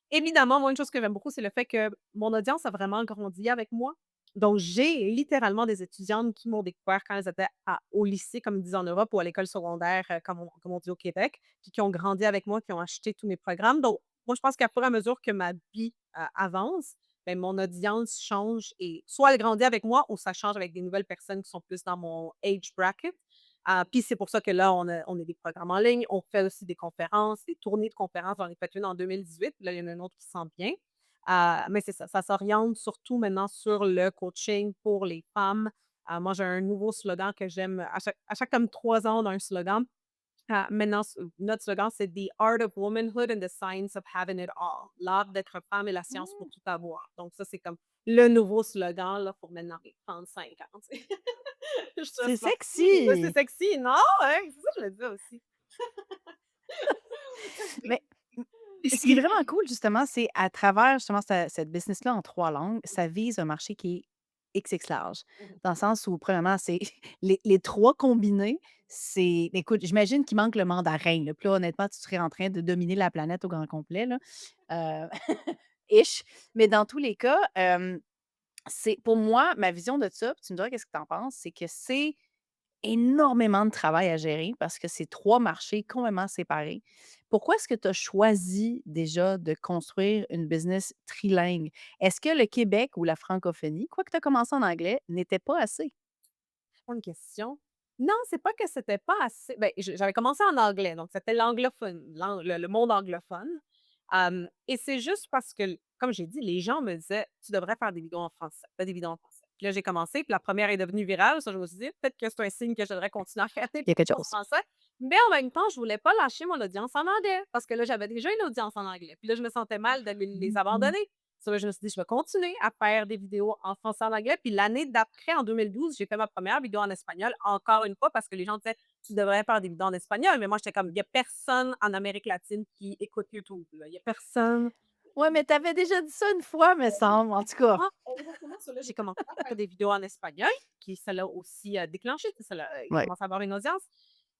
Évidemment, moi, une chose que j'aime beaucoup, c'est le fait que mon audience a vraiment grandi avec moi. Donc, j'ai littéralement des étudiantes qui m'ont découvert quand elles étaient au lycée, comme ils disent en Europe, ou à l'école secondaire, comme on dit au Québec, puis qui ont grandi avec moi, qui ont acheté tous mes programmes. Donc, moi, je pense qu'à fur et à mesure que ma vie avance, ben, mon audience change et soit elle grandit avec moi ou ça change avec des nouvelles personnes qui sont plus dans mon age bracket. Puis c'est pour ça que là, on a des programmes en ligne, on fait aussi des conférences, des tournées de conférences. J'en ai fait une en 2018, là, il y en a une autre qui s'en vient. Mais c'est ça, ça s'oriente surtout maintenant sur le coaching pour les femmes. Moi, j'ai un nouveau slogan que j'aime. À chaque comme 3 ans, on a un slogan. Maintenant, notre slogan, c'est «The art of womanhood and the science of having it all». L'art d'être femme et la science pour tout avoir. Donc ça, c'est comme le nouveau slogan là, pour maintenant les 35 ans, tu sais. Je trouve C'est ça ouais, c'est sexy! sexy, non? Ouais, c'est ça que je le dis aussi. Mais ce qui est vraiment cool justement, c'est à travers justement cette business-là en 3 langues, ça vise un marché qui est XX large. Mhm. Dans le sens où premièrement, c'est les 3 combinés, c'est écoute, j'imagine qu'il manque le mandarin, là. Puis là, honnêtement, tu serais en train de dominer la planète au grand complet, là, heu, ish. Mais dans tous les cas, c'est pour moi, ma vision de ça, puis tu me diras qu'est-ce que tu en penses, c'est que c'est énormément de travail à gérer parce que c'est 3 marchés complètement séparés. Pourquoi est-ce que tu as choisi déjà de construire une business trilingue? Est-ce que le Québec ou la francophonie, quoique tu as commencé en anglais, n'était pas assez? Bonne question. Non, c'est pas que c'était pas assez ben, j'avais commencé en anglais, donc c'était l'anglophone, le monde anglophone. Et c'est juste parce que, comme j'ai dit, les gens me disaient: «Tu devrais faire des vidéos en français, fais des vidéos en français». Puis là, j'ai commencé, puis la première est devenue virale, ça je me suis dit: «Peut-être que c'est un signe que je devrais continuer à faire des Il y a quelque vidéos en chose. français». Mais en même temps, je voulais pas lâcher mon audience en anglais, parce que là, j'avais déjà une audience en anglais. Puis là, je me sentais mal de les Mmh. abandonner. Ça, je me suis dit: «Je vais continuer à faire des vidéos en français, en anglais». Puis l'année d'après, en 2012, j'ai fait ma première vidéo en espagnol, encore une fois, parce que les gens disaient: «Tu devrais faire des vidéos en espagnol». Mais moi, j'étais comme: «Il y a personne en Amérique latine qui écoute YouTube, là. Il y a personne». Ouais, mais tu avais déjà dit ça une fois, me semble, en tout cas. Ah, exactement, ça, là, j'ai commencé à faire des vidéos en espagnol, qui ça l'a aussi, déclenché, ça l'a Ouais. commencé à avoir une audience.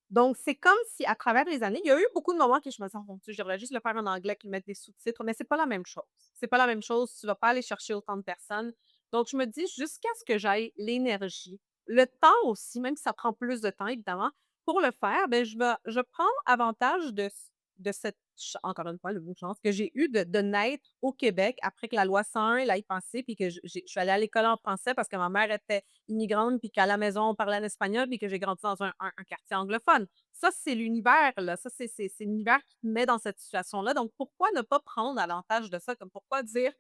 Donc c'est comme si à travers les années, il y a eu beaucoup de moments que je me disais: «Oh mon Dieu, je devrais juste le faire en anglais puis mettre des sous-titres», mais c'est pas la même chose. C'est pas la même chose, tu vas pas aller chercher autant de personnes. Donc je me dis jusqu'à ce que j'aille l'énergie, le temps aussi, même si ça prend plus de temps évidemment, pour le faire, ben je prends avantage de cette encore une fois, le mot chance que j'ai eu de naître au Québec après que la loi 101 elle aille passer puis que je suis allée à l'école en français parce que ma mère était immigrante puis qu'à la maison on parlait en espagnol puis que j'ai grandi dans un quartier anglophone. Ça, c'est l'univers, là. Ça, c'est l'univers qui te met dans cette situation-là. Donc, pourquoi ne pas prendre avantage de ça? Comme pourquoi dire: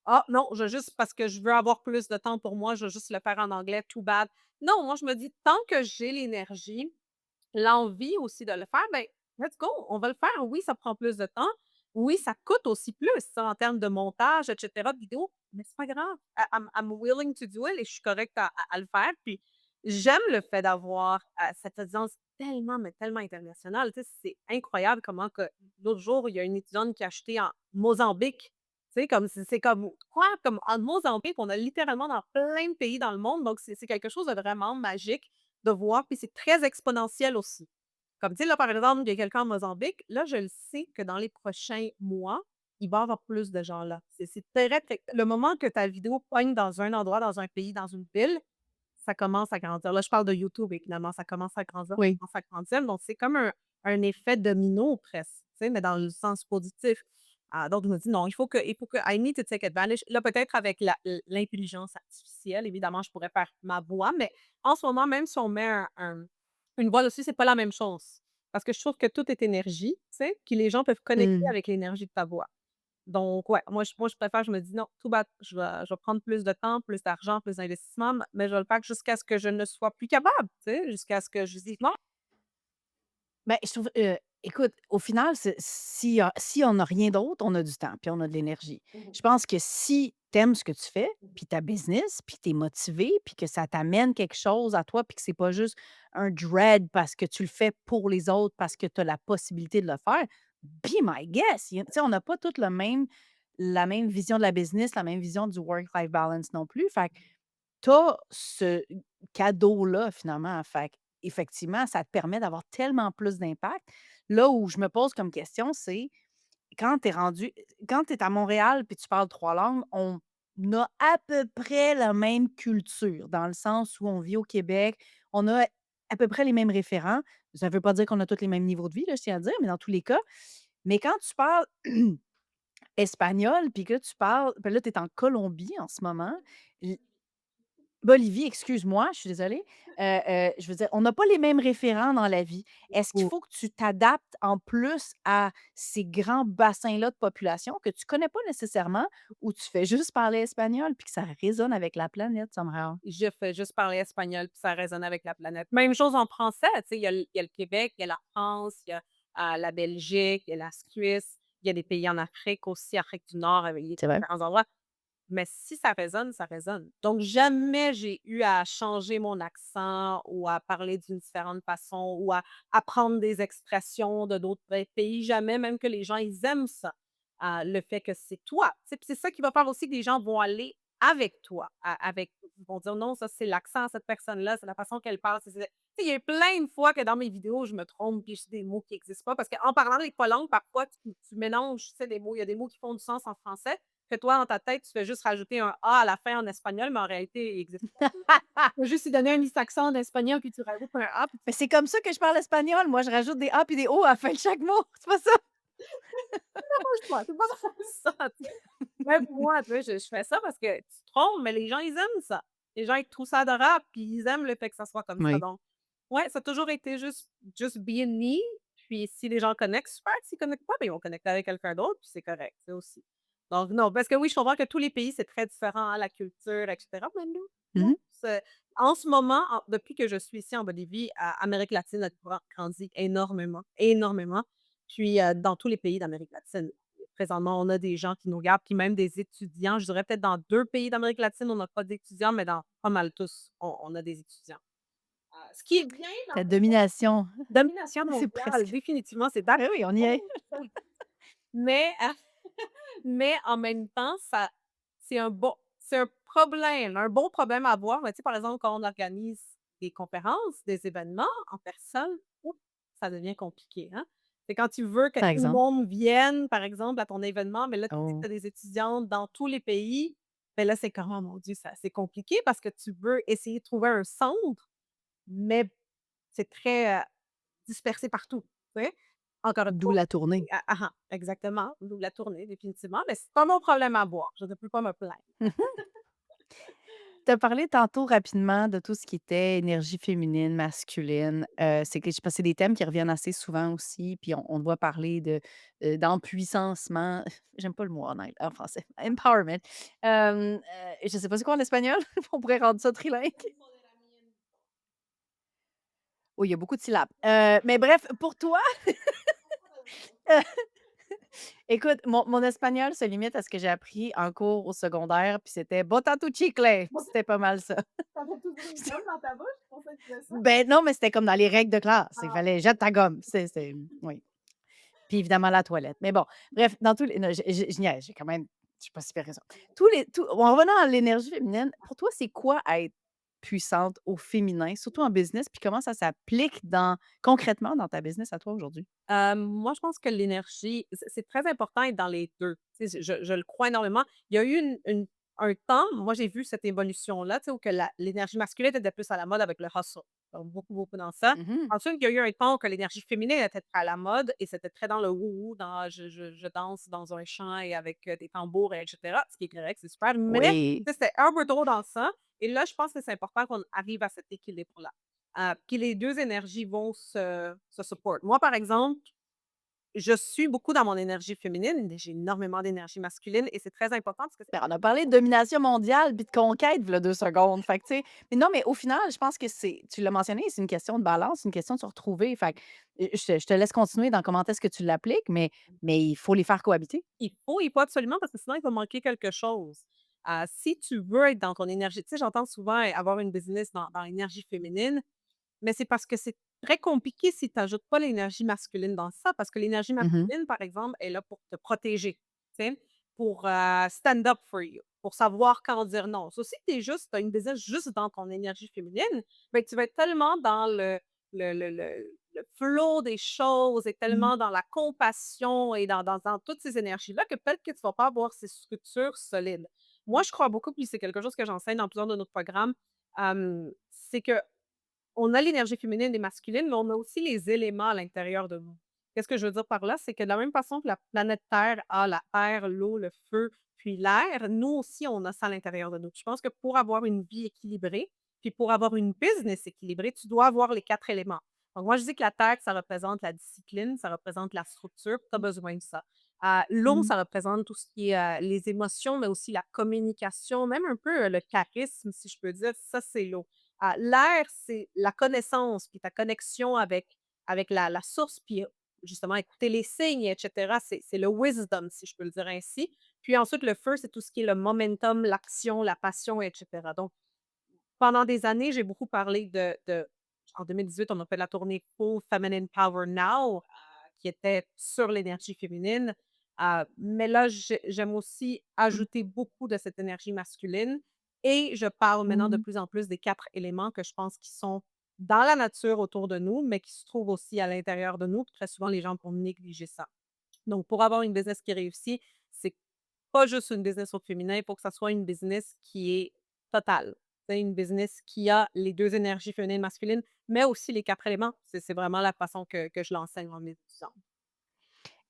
«Ah non, je juste parce que je veux avoir plus de temps pour moi, je veux juste le faire en anglais, too bad». Non, moi, je me dis: «Tant que j'ai l'énergie, l'envie aussi de le faire, ben, let's go, on va le faire. Oui, ça prend plus de temps. Oui, ça coûte aussi plus, ça, en termes de montage, et cetera, de vidéo, mais c'est pas grave. I'm willing to do it et je suis correcte à le faire. Puis j'aime le fait d'avoir, cette audience tellement, mais tellement internationale. Tu sais, c'est incroyable comment que l'autre jour, il y a une étudiante qui a acheté en Mozambique. Tu sais, comme c'est comme quoi? Comme en Mozambique, on a littéralement dans plein de pays dans le monde, donc c'est quelque chose de vraiment magique de voir, puis c'est très exponentiel aussi. Comme, tu sais, là, par exemple, il y a quelqu'un en Mozambique, là, je le sais que dans les prochains mois, il va y avoir plus de gens là. C'est très, très le moment que ta vidéo pogne dans un endroit, dans un pays, dans une ville, ça commence à grandir. Là, je parle de YouTube, évidemment, ça commence à grandir, ça Oui. commence à grandir, donc c'est comme un effet domino presque, tu sais, mais dans le sens positif. Donc je me dis: «Non, il faut que I need to take advantage». Là, peut-être avec l'intelligence artificielle, évidemment, je pourrais faire ma voix, mais en ce moment, même si on met une voix dessus, c'est pas la même chose. Parce que je trouve que tout est énergie, tu sais, puis les gens peuvent connecter Mmh. avec l'énergie de ta voix. Donc ouais, moi je préfère, je me dis: «Non, tout bad, je vais prendre plus de temps, plus d'argent, plus d'investissement, mais je vais le faire jusqu'à ce que je ne sois plus capable», tu sais, jusqu'à ce que je dise: «Non». Ben, je trouve, écoute, au final, si on n'a rien d'autre, on a du temps, puis on a de l'énergie. Mmh. Je pense que si tu aimes ce que tu fais, puis ta business, puis tu es motivé, puis que ça t'amène quelque chose à toi, puis que c'est pas juste un dread parce que tu le fais pour les autres, parce que tu as la possibilité de le faire, be my guest. Tu sais, on n'a pas toutes la même vision de la business, la même vision du work-life balance non plus. Fait que tu as ce cadeau-là, finalement. Fait effectivement, ça te permet d'avoir tellement plus d'impact. Là où je me pose comme question, c'est quand tu es rendu quand tu es à Montréal puis tu parles 3 langues, on a à peu près la même culture, dans le sens où on vit au Québec, on a à peu près les mêmes référents. Ça ne veut pas dire qu'on a tous les mêmes niveaux de vie, là, je tiens à dire, mais dans tous les cas. Mais quand tu parles espagnol, puis que tu parles là, tu es en Colombie en ce moment. Bolivie, excuse-moi, je suis désolée. Je veux dire, on n'a pas les mêmes référents dans la vie. Est-ce qu'il Ou faut que tu t'adaptes en plus à ces grands bassins-là de population que tu connais pas nécessairement ou tu fais juste parler espagnol puis que ça résonne avec la planète somehow? je fais juste parler espagnol, puis ça résonne avec la planète. Même chose en français, tu sais, il y a le Québec, il y a la France, il y a, la Belgique, il y a la Suisse, il y a des pays en Afrique aussi, Afrique du Nord, avec les C'est vrai? différents endroits. Mais si ça résonne, ça résonne. Donc jamais j'ai eu à changer mon accent ou à parler d'une différente façon ou à apprendre des expressions de d'autres pays, jamais, même que les gens, ils aiment ça, le fait que c'est toi. Tu sais, puis c'est ça qui va faire aussi que les gens vont aller avec toi, ils vont dire: «Non, ça, c'est l'accent, cette personne-là, c'est la façon qu'elle parle, c'est» tu sais, il y a plein de fois que dans mes vidéos, je me trompe puis je dis des mots qui n'existent pas parce qu'en parlant les pas langues, parfois, tu mélanges, tu sais, des mots. Il y a des mots qui font du sens en français que toi, dans ta tête, tu fais juste rajouter un «a» à la fin en espagnol, mais en réalité, il existe pas. Tu veux juste lui donner un petit accent en espagnol, puis tu rajoutes un «a», puis Mais c'est comme ça que je parle espagnol. Moi, je rajoute des A puis des O à la fin de chaque mot. C'est pas ça? c'est pas ça, tu sais. Même moi, tu sais, je fais ça parce que tu te trompes, mais les gens, ils aiment ça. Les gens, ils trouvent ça adorable, puis ils aiment le fait que ça soit comme ça, Oui. donc ouais, ça a toujours été juste being me, puis si les gens connectent, super, s'ils connectent pas, ben, ils vont connecter avec quelqu'un d'autre, puis c'est correct, ça aussi. Donc non, parce que oui, je comprends que tous les pays, c'est très différent, hein, la culture et cetera, mais nous, Mmh. non, c'est en ce moment, depuis que je suis ici en Bolivie, Amérique latine a grandi énormément, énormément, puis, dans tous les pays d'Amérique latine. Présentement, on a des gens qui nous regardent, puis même des étudiants. Je dirais peut-être dans 2 pays d'Amérique latine, on n'a pas d'étudiants, mais dans pas mal tous, on a des étudiants. Ce qui est bien dans Ta domination, domination c'est mondiale, presque définitivement, c'est eh oui, on y est. mais mais en même temps, ça c'est un problème, un bon problème à avoir. Mais tu sais, par exemple, quand on organise des conférences, des événements en personne, oups, ça devient compliqué, hein. C'est quand tu veux que Par tout le exemple? monde vienne, par exemple, à ton événement, mais là, tu dis que tu Oh, as des étudiantes dans tous les pays, mais là, c'est comme: «Oh mon Dieu, ça c'est compliqué» parce que tu veux essayer de trouver un centre, mais c'est très, dispersé partout, tu sais? Encore une d'où fois, la tournée. exactement, d'où la tournée définitivement, mais c'est pas mon problème à voir, je ne peux pas me plaindre. Tu as parlé tantôt rapidement de tout ce qui était énergie féminine, masculine. C'est que je pense que c'est des thèmes qui reviennent assez souvent aussi, puis on doit parler d'empuissancement. J'aime pas le mot en français. Empowerment. Je sais pas c'est quoi en espagnol? On pourrait rendre ça trilingue. Oui, il y a beaucoup de syllabes. Mais bref, pour toi, écoute, mon espagnol se limite à ce que j'ai appris en cours au secondaire, puis c'était «bota tu chicle», puis c'était pas mal ça. Ça fait toujours une gomme dans ta bouche? C'est pour ça que tu disais ça? Ben non, mais c'était comme dans les règles de classe. Il Ah, fallait: «Jette ta gomme». C'est oui. Puis évidemment la toilette. Mais bon, bref, dans tous les non, je niaise, j'ai quand même je suis pas super raison. En revenant à l'énergie féminine, pour toi, c'est quoi être puissante au féminin, surtout en business, puis comment ça s'applique concrètement dans ta business à toi aujourd'hui? moi, je pense que l'énergie, c'est très important d'être dans les 2. Tu sais, je le crois énormément. Il y a eu un temps, moi, j'ai vu cette évolution-là, tu sais, où que l'énergie masculine était plus à la mode avec le hustle. Donc beaucoup, beaucoup dans ça. Mmh. Ensuite, il y a eu un temps où que l'énergie féminine était très à la mode et c'était très dans le wou dans je danse dans un champ et avec, des tambours et cetera, ce qui est correct, c'est super, mais tu Oui, sais, c'était un peu trop dans ça et là, je pense que c'est important qu'on arrive à cet équilibre-là. Puis les 2 énergies vont se support. Moi, par exemple, je suis beaucoup dans mon énergie féminine, mais j'ai énormément d'énergie masculine et c'est très important parce que ben, on a parlé de domination mondiale puis de conquête v'là 2 secondes. Fait que, tu sais mais non, mais au final, je pense que tu l'as mentionné, c'est une question de balance, une question de se retrouver. Fait que, je te laisse continuer dans comment est-ce que tu l'appliques, mais il faut les faire cohabiter. il faut absolument parce que sinon il va manquer quelque chose. Si tu veux être dans ton énergie tu sais, j'entends souvent avoir une business dans l'énergie féminine, mais c'est parce que c'est très compliqué si tu ajoutes pas l'énergie masculine dans ça, parce que l'énergie Mmh. masculine, par exemple, est là pour te protéger, tu sais, pour, stand up for you, pour savoir quand dire non. So, si tu as une business juste dans ton énergie féminine, ben, tu vas être tellement dans le flow des choses et Mmh. tellement dans la compassion et dans toutes ces énergies-là que peut-être que tu vas pas avoir ces structures solides. Moi, je crois beaucoup, puis c'est quelque chose que j'enseigne dans plusieurs de nos programmes, c'est que on a l'énergie féminine et masculine, mais on a aussi les éléments à l'intérieur de nous. Qu'est-ce que je veux dire par là? C'est que de la même façon que la planète Terre a la terre, l'eau, le feu, puis l'air, nous aussi, on a ça à l'intérieur de nous. Je pense que pour avoir une vie équilibrée, puis pour avoir une business équilibrée, tu dois avoir les 4 éléments. Donc moi, je dis que la terre, ça représente la discipline, ça représente la structure, tu as besoin de ça. L'eau, Mmh. ça représente tout ce qui est, les émotions, mais aussi la communication, même un peu, le charisme, si je peux dire, ça, c'est l'eau. L'air, c'est la connaissance, puis ta connexion avec la source, puis, justement écouter les signes et cetera. C'est le wisdom, si je peux le dire ainsi. Puis ensuite, le feu, c'est tout ce qui est le momentum, l'action, la passion et cetera. Donc pendant des années, j'ai beaucoup parlé de en 2018, on a fait la tournée Full Feminine Power Now, qui était sur l'énergie féminine. Mais là, j'aime aussi ajouter beaucoup de cette énergie masculine et je parle maintenant de Mmh. plus en plus des 4 éléments que je pense qui sont dans la nature autour de nous, mais qui se trouvent aussi à l'intérieur de nous. Puis très souvent, les gens vont négliger ça. Donc pour avoir une business qui réussit, c'est pas juste une business au féminin, il faut que ça soit une business qui est totale. C'est une business qui a les 2 énergies féminines, masculines, mais aussi les 4 éléments. C'est vraiment la façon que je l'enseigne à mes étudiants.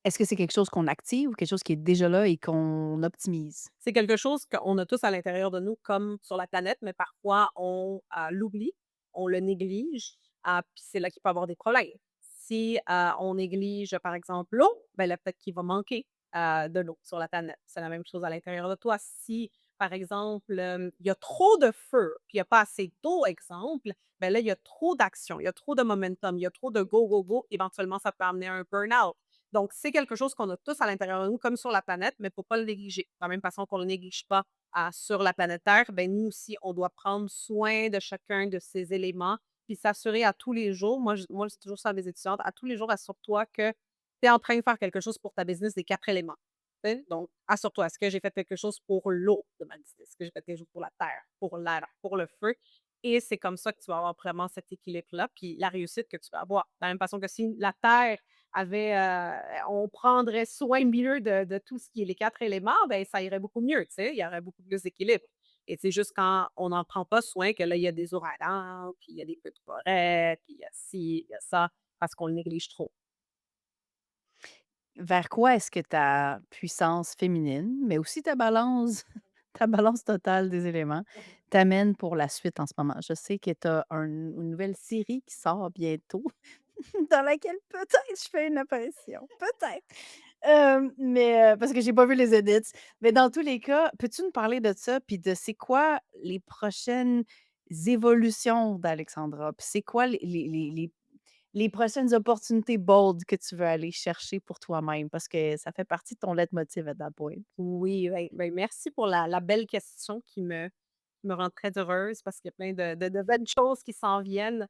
Est-ce que c'est quelque chose qu'on active ou quelque chose qui est déjà là et qu'on optimise? C'est quelque chose qu'on a tous à l'intérieur de nous comme sur la planète, mais parfois on, l'oublie, on le néglige, puis c'est là qu'il peut y avoir des problèmes. Si, on néglige, par exemple, l'eau, ben là, peut-être qu'il va manquer, de l'eau sur la planète. C'est la même chose à l'intérieur de toi. Si, par exemple, il y a trop de feu, puis il y a pas assez d'eau, exemple, ben là, il y a trop d'action, il y a trop de momentum, il y a trop de go, go, go. Éventuellement, ça peut amener à un burn-out. Donc, c'est quelque chose qu'on a tous à l'intérieur de nous, comme sur la planète, mais il ne faut pas le négliger. De la même façon qu'on ne le néglige pas sur la planète Terre, ben, nous aussi, on doit prendre soin de chacun de ces éléments, puis s'assurer à tous les jours. Moi, je dis toujours ça à mes étudiantes, à tous les jours, assure-toi que tu es en train de faire quelque chose pour ta business des 4 éléments. Tu sais? Donc, assure-toi, est-ce que j'ai fait quelque chose pour l'eau de ma business? Est-ce que j'ai fait quelque chose pour la terre, pour l'air, pour le feu? Et c'est comme ça que tu vas avoir vraiment cet équilibre-là, puis la réussite que tu vas avoir. De la même façon que si la terre avait, on prendrait soin mieux de tout ce qui est les 4 éléments, ben ça irait beaucoup mieux, tu sais? Il y aurait beaucoup plus d'équilibre et c'est juste quand on n'en prend pas soin que là, il y a des ouragans, puis il y a des feux de forêt, puis il y a ci, il y a ça, parce qu'on le néglige trop. Vers quoi est-ce que ta puissance féminine, mais aussi ta balance ta balance totale des éléments, t'amène pour la suite en ce moment? Je sais que tu as une nouvelle série qui sort bientôt, dans laquelle peut-être je fais une apparition, peut-être. Parce que j'ai pas vu les edits. Mais dans tous les cas, peux-tu nous parler de ça, puis de c'est quoi les prochaines évolutions d'Alexandra? Puis c'est quoi les prochaines opportunités bold que tu veux aller chercher pour toi-même? Parce que ça fait partie de ton leitmotiv at that point. Oui, ben, merci pour la belle question qui me rend très heureuse parce qu'il y a plein de belles choses qui s'en viennent.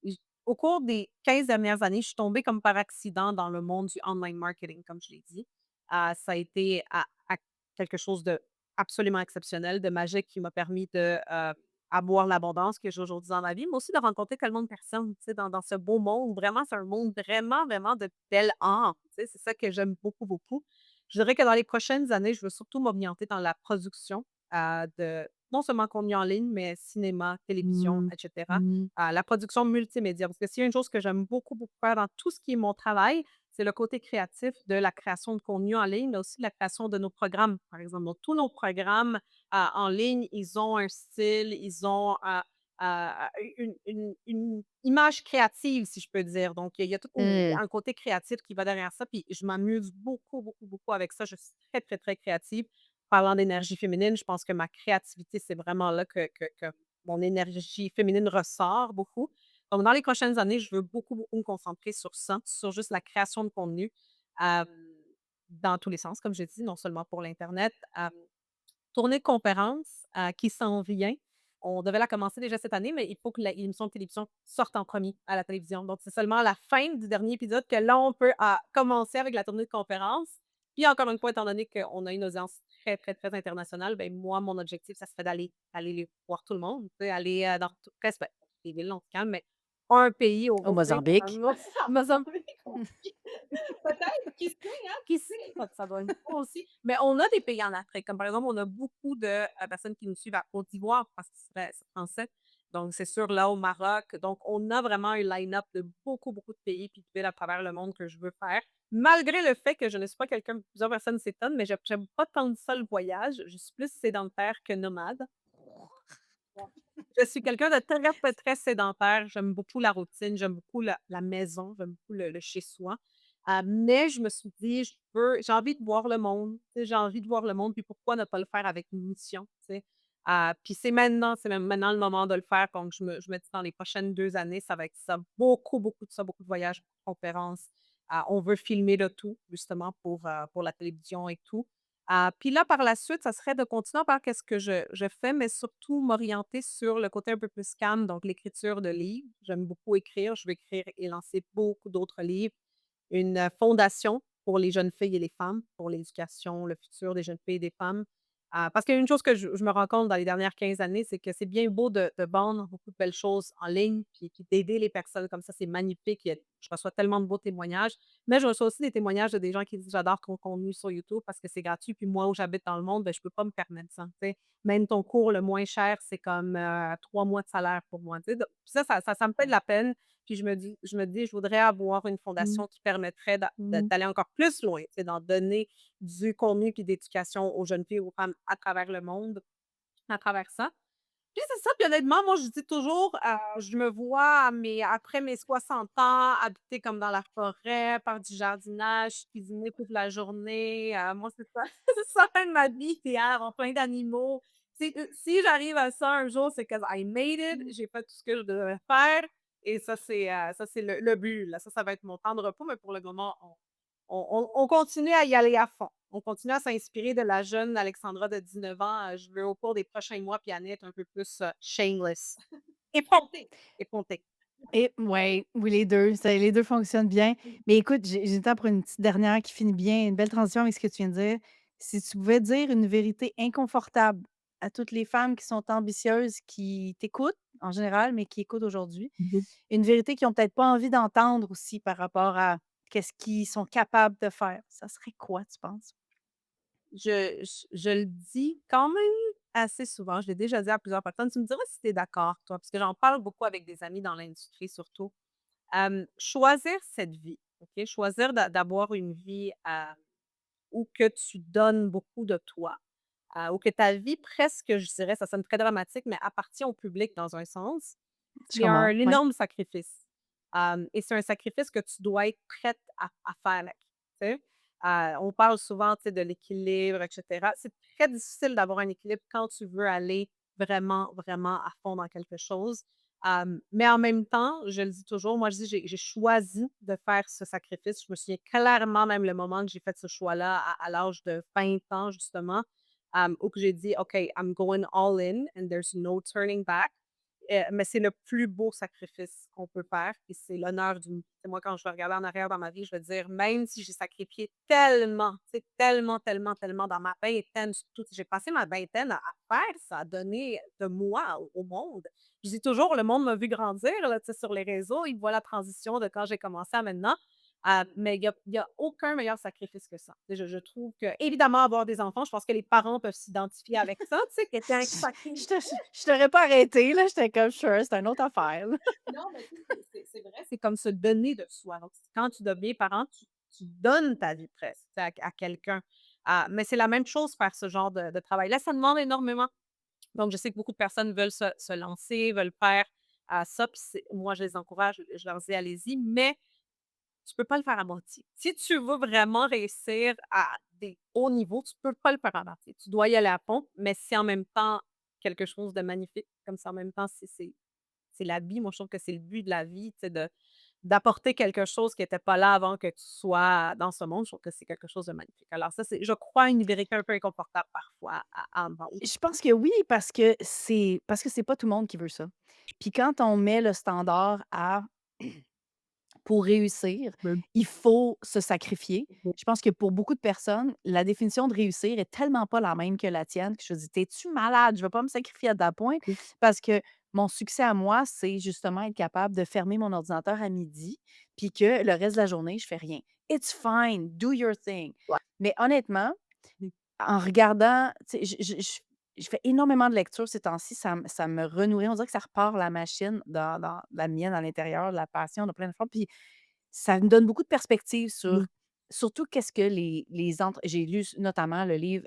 J Au cours des 15 dernières années, je suis tombée comme par accident dans le monde du online marketing, comme je l'ai dit. Ça a été à quelque chose de absolument exceptionnel, de magique qui m'a permis de, avoir l'abondance que j'ai aujourd'hui dans ma vie, mais aussi de rencontrer tellement de personnes, tu sais, dans ce beau monde. Vraiment, c'est un monde vraiment, vraiment de belle âme, tu sais, c'est ça que j'aime beaucoup, beaucoup. Je dirais que dans les prochaines années, je veux surtout m'orienter dans la production, de non seulement contenu en ligne, mais cinéma, télévision, Mmh. et cetera. Mmh. La production multimédia. Parce que s'il y a une chose que j'aime beaucoup, beaucoup faire dans tout ce qui est mon travail, c'est le côté créatif de la création de contenu en ligne, mais aussi de la création de nos programmes, par exemple. Donc, tous nos programmes, en ligne, ils ont un style, ils ont, une image créative, si je peux dire. Donc, il y a tout Mmh. un côté créatif qui va derrière ça, puis je m'amuse beaucoup, beaucoup, beaucoup avec ça. Je suis très, très, très créative. Parlant d'énergie féminine, je pense que ma créativité, c'est vraiment là que mon énergie féminine ressort beaucoup. Donc, dans les prochaines années, je veux beaucoup, beaucoup me concentrer sur ça, sur juste la création de contenu, hem, dans tous les sens, comme j'ai dit, non seulement pour l'internet. Tournée de conférence, qui s'en vient. On devait la commencer déjà cette année, mais il faut que l'émission de télévision sorte en premier à la télévision. Donc, c'est seulement à la fin du dernier épisode que là, on peut commencer avec la tournée de conférence. Puis encore une fois, étant donné qu'on a une audience très, très, très internationale, ben moi, mon objectif, ça serait d'aller les voir tout le monde, tu sais, aller, dans presque, ben, toutes les villes, on se calme, mais un pays Au au pire, Mozambique. Mozambique, peut-être, qui sait, hein? Qui sait? Ça doit être beau aussi. Mais on a des pays en Afrique, comme par exemple, on a beaucoup de, personnes qui nous suivent à Côte d'Ivoire parce que c'est français. Donc, c'est sûr, là, au Maroc. Donc, on a vraiment un line-up de beaucoup, beaucoup de pays puis de villes à travers le monde que je veux faire. Malgré le fait que je ne suis pas quelqu'un plusieurs personnes s'étonnent, mais j'aime pas tant ça le voyage. Je suis plus sédentaire que nomade. Ouais. Je suis quelqu'un de très, très, très sédentaire. J'aime beaucoup la routine, j'aime beaucoup la maison, j'aime beaucoup le chez-soi. Mais je me suis dit: j'ai envie de voir le monde, tu sais, j'ai envie de voir le monde, puis pourquoi ne pas le faire avec une mission, tu sais? Puis c'est même maintenant le moment de le faire, donc je me dis dans les prochaines 2 années, ça va être ça, beaucoup, beaucoup de ça, beaucoup de voyages, beaucoup de conférences. On veut filmer le tout, justement, pour la télévision et tout. Puis là, par la suite, ça serait de continuer à faire qu'est-ce que je fais, mais surtout m'orienter sur le côté un peu plus calme, donc l'écriture de livres. J'aime beaucoup écrire. Je veux écrire et lancer beaucoup d'autres livres. Une fondation pour les jeunes filles et les femmes, pour l'éducation, le futur des jeunes filles et des femmes. Parce qu'il y a une chose que je me rends compte dans les dernières 15 années, c'est que c'est bien beau de vendre beaucoup de belles choses en ligne, puis d'aider les personnes comme ça, c'est magnifique. Je reçois tellement de beaux témoignages. Mais je reçois aussi des témoignages de des gens qui disent: «J'adore ton contenu sur YouTube parce que c'est gratuit, puis moi, où j'habite dans le monde, ben, je peux pas me permettre ça», tu sais. Même ton cours le moins cher, c'est comme, 3 mois de salaire pour moi, tu sais. Donc ça me fait de la peine, puis je me dis: «Je voudrais avoir une Mmh. fondation qui permettrait Mmh. d'aller encore plus loin», tu sais, d'en donner du contenu puis d'éducation aux jeunes filles, aux femmes à travers le monde, à travers ça. Puis c'est ça, puis honnêtement, moi, je dis toujours, je me vois après mes 60 ans, habiter comme dans la forêt, faire du jardinage, cuisiner toute la journée, moi, c'est ça c'est ça la fin de ma vie idéale, avoir plein d'animaux. Si j'arrive à ça un jour, c'est que I made it, j'ai fait tout ce que je devais faire et ça c'est le but, là. Ça va être mon temps de repos, mais pour le moment, on continue à y aller à fond. On continue à s'inspirer de la jeune Alexandra de 19 ans. Je veux au cours des prochains mois puis années être un peu plus, shameless. Effrontée, effrontée. Et ouais, oui, les 2 fonctionnent bien. Mais écoute, j'ai le temps pour une petite dernière qui finit bien, une belle transition avec ce que tu viens de dire. Si tu pouvais dire une vérité inconfortable à toutes les femmes qui sont ambitieuses, qui t'écoutent en général, mais qui écoutent aujourd'hui, Mmh. une vérité qu'ils ont peut-être pas envie d'entendre aussi par rapport à qu'est-ce qu'ils sont capables de faire, ça serait quoi, tu penses? Je le dis quand même assez souvent. Je l'ai déjà dit à plusieurs personnes. Tu me diras si tu es d'accord, toi, parce que j'en parle beaucoup avec des amis dans l'industrie surtout. Choisir cette vie, OK? Choisir d'avoir une vie, où que tu donnes beaucoup de toi. Ou que ta vie presque, je dirais, ça sonne très dramatique, mais appartient au public dans un sens, Je c'est comprends, un ouais, énorme sacrifice. Et c'est un sacrifice que tu dois être prête à faire, là, tu sais? On parle souvent, tu sais, de l'équilibre, et cetera. C'est très difficile d'avoir un équilibre quand tu veux aller vraiment, vraiment à fond dans quelque chose. Mais en même temps, je le dis toujours, moi, je dis: «J'ai choisi de faire ce sacrifice». Je me souviens clairement même le moment que j'ai fait ce choix-là à l'âge de 20 ans, justement, où que j'ai dit: «OK, I'm going all in and there's no turning back». Mais c'est le plus beau sacrifice qu'on peut faire et c'est l'honneur d'une vie. Tu moi, quand je vais regarder en arrière dans ma vie, je vais dire: «Même si j'ai sacrifié tellement, tu sais, tellement, tellement, tellement dans ma vingtaine, surtout, j'ai passé ma vingtaine à faire ça, à donner de moi au monde». Je dis toujours: «Le monde m'a vu grandir, là, tu sais, sur les réseaux, il voit la transition de quand j'ai commencé à maintenant». Mais il y a aucun meilleur sacrifice que ça. Tu sais, je trouve que évidemment avoir des enfants, je pense que les parents peuvent s'identifier avec ça, tu sais, qui était un Je sacré. je t'aurais pas arrêté là, j'étais comme: «Sure, c'est une autre affaire, là». Non, mais tu sais, c'est vrai, c'est comme se donner de soi. Donc, quand tu deviens parent, tu donnes ta vie presque, tu sais, à quelqu'un. Mais c'est la même chose faire ce genre de travail-là. Ça demande énormément. Donc, je sais que beaucoup de personnes veulent se lancer, veulent faire ça. Puis moi, je les encourage, je leur dis allez-y, mais tu peux pas le faire à moitié. Si tu veux vraiment réussir à des hauts niveaux, tu peux pas le faire à moitié. Tu dois y aller à fond, mais c'est en même temps quelque chose de magnifique. Comme ça, en même temps, c'est la vie. Moi, je trouve que c'est le but de la vie, tu sais, d'apporter quelque chose qui était pas là avant que tu sois dans ce monde. Je trouve que c'est quelque chose de magnifique. Alors ça, c'est je crois une vérité un peu inconfortable parfois à entendre. Je pense que oui, parce que c'est pas tout le monde qui veut ça. Puis quand on met le standard à pour réussir, Mmh. il faut se sacrifier. Mmh. Je pense que pour beaucoup de personnes, la définition de réussir est tellement pas la même que la tienne que je me dis: «Tu malade? Je vais pas me sacrifier à ta point». Mmh. Parce que mon succès à moi, c'est justement être capable de fermer mon ordinateur à midi, puis que le reste de la journée, je fais rien. It's fine, do your thing. Ouais. Mais honnêtement, Mmh. en regardant, tu sais, je fais énormément de lectures ces temps-ci, ça me renourrit. On dirait que ça repart la machine dans la mienne à l'intérieur, la passion, de plein de fois. Puis ça me donne beaucoup de perspectives sur Mmh. surtout qu'est-ce que les entre j'ai lu notamment le livre,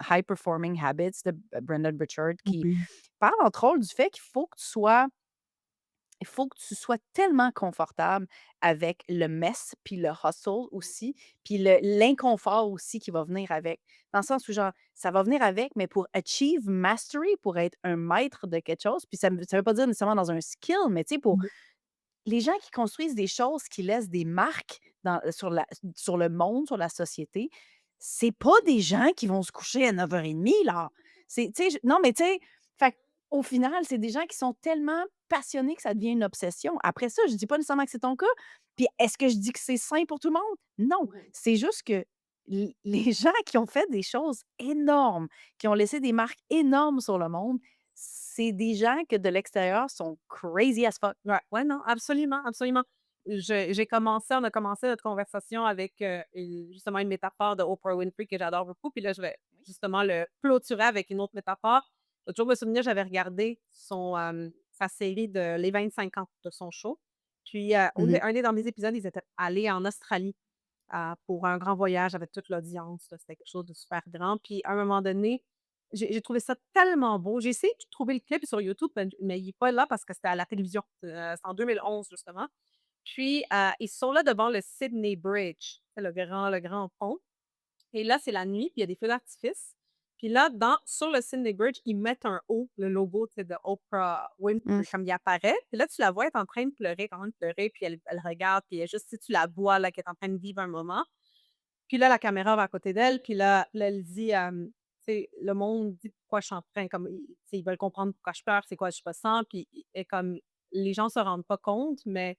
High Performing Habits de Brendan Burchard qui Oui. parle entre autres du fait il faut que tu sois tellement confortable avec le mess, puis le hustle aussi, puis l'inconfort aussi qui va venir avec. Dans le sens où genre, ça va venir avec, mais pour achieve mastery, pour être un maître de quelque chose, puis ça veut pas dire nécessairement dans un skill, mais tu sais, pour Mmh. les gens qui construisent des choses qui laissent des marques sur le monde, sur la société, c'est pas des gens qui vont se coucher à 9h30 là. C'est tu sais, non, mais tu sais, fait au final, c'est des gens qui sont tellement passionnés que ça devient une obsession. Après ça, je dis pas nécessairement que c'est ton cas. Puis est-ce que je dis que c'est sain pour tout le monde? Non. C'est juste que les gens qui ont fait des choses énormes, qui ont laissé des marques énormes sur le monde, c'est des gens que de l'extérieur sont crazy as fuck. Ouais, ouais, non, absolument, absolument. J'ai commencé on a commencé notre conversation avec, justement une métaphore de Oprah Winfrey que j'adore beaucoup, puis là, je vais justement le clôturer avec une autre métaphore. Je vais toujours me souvenir, j'avais regardé sa série de les 25 ans de son show, puis, Mmh. un des derniers épisodes, ils étaient allés en Australie, pour un grand voyage avec toute l'audience, là. C'était quelque chose de super grand, puis à un moment donné, j'ai trouvé ça tellement beau. J'ai essayé de trouver le clip sur YouTube, mais il est pas là parce que c'était à la télévision. C'est en 2011 justement. Puis, ils sont là devant le Sydney Bridge, c'est le grand pont et là, c'est la nuit, puis il y a des feux d'artifice. Puis là, sur le Sydney Bridge, ils mettent un O, le logo, tu sais, de Oprah Mmh. Winfrey, comme il apparaît. Puis là, tu la vois, elle est en train de pleurer, quand même pleurer, puis elle regarde, puis elle juste, tu sais, tu la vois là, qu'elle est en train de vivre un moment. Puis là, la caméra va à côté d'elle, puis là, elle dit, tu sais: «Le monde dit pourquoi je suis en train comme ils tu sais, ils veulent comprendre pourquoi je pleure, c'est quoi je ressens», puis et comme les gens se rendent pas compte, mais,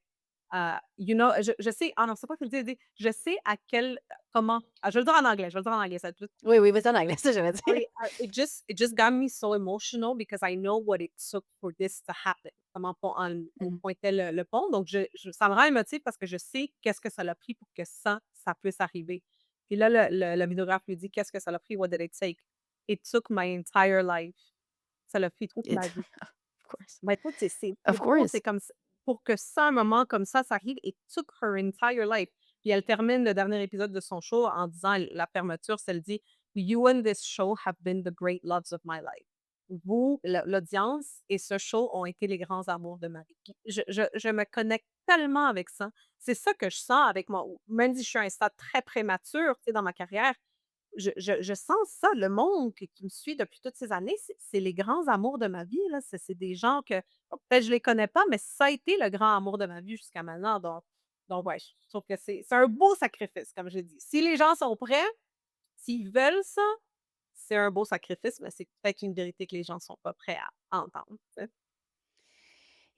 you know, je sais ah non, c'est pas qu'elle dit, elle dit: «Je sais à quel comment» je vais le dire en anglais, je vais le dire en anglais, ça va être plus Oui, oui, vas-y en anglais, ça j'allais dire. sorry, it just got me so emotional because I know what it took for this to happen. Comment on Mmh. pointait le pont, donc ça me rend émotive parce que je sais qu'est-ce que ça l'a pris pour que ça puisse arriver. Puis là, le vidéographe lui dit: «Qu'est-ce que ça l'a pris? What did it take?» «It took my entire life». Ça l'a pris toute ma It vie. of course. Ben, écoute, c'est Of beau, course. c'est comme ç pour que ça, un moment comme ça arrive, it took her entire life. Puis elle termine le dernier épisode de son show en disant la fermeture, c'est elle dit: «You and this show have been the great loves of my life». Vous, l'audience et ce show ont été les grands amours de ma vie. Puis je me connecte tellement avec ça. C'est ça que je sens avec mon même si je suis à un stade très prématuré, tu sais, dans ma carrière, je sens ça, le monde qui me suit depuis toutes ces années, c'est les grands amours de ma vie, là. C'est des gens que bon, peut-être je les connais pas, mais ça a été le grand amour de ma vie jusqu'à maintenant, donc ouais, je trouve que c'est un beau sacrifice, comme je dis. Si les gens sont prêts, s'ils veulent ça, c'est un beau sacrifice, mais c'est peut-être une vérité que les gens sont pas prêts à entendre, tu sais.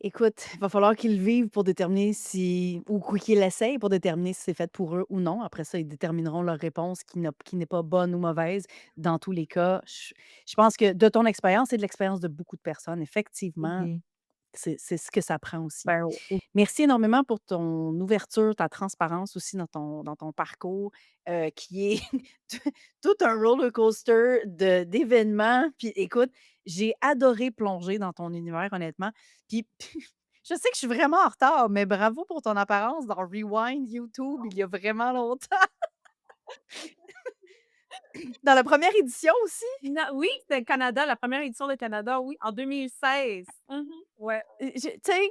Écoute, il va falloir qu'ils le vivent pour déterminer si ou qu'ils l'essayent pour déterminer si c'est fait pour eux ou non. Après ça, ils détermineront leur réponse qui n'est pas bonne ou mauvaise. Dans tous les cas, je pense que de ton expérience et de l'expérience de beaucoup de personnes, effectivement, Mhm. c'est ce que ça prend aussi. Ben, Merci énormément pour ton ouverture, ta transparence aussi dans ton parcours, qui est t tout un roller coaster d'événements. Puis écoute, j'ai adoré plonger dans ton univers honnêtement. Puis je sais que je suis vraiment en retard, mais bravo pour ton apparence dans Rewind YouTube il y a vraiment longtemps. Dans la première édition aussi. oui, c'était le Canada, la première édition de Canada, oui, en 2016. Mhm. Ouais. Tu sais,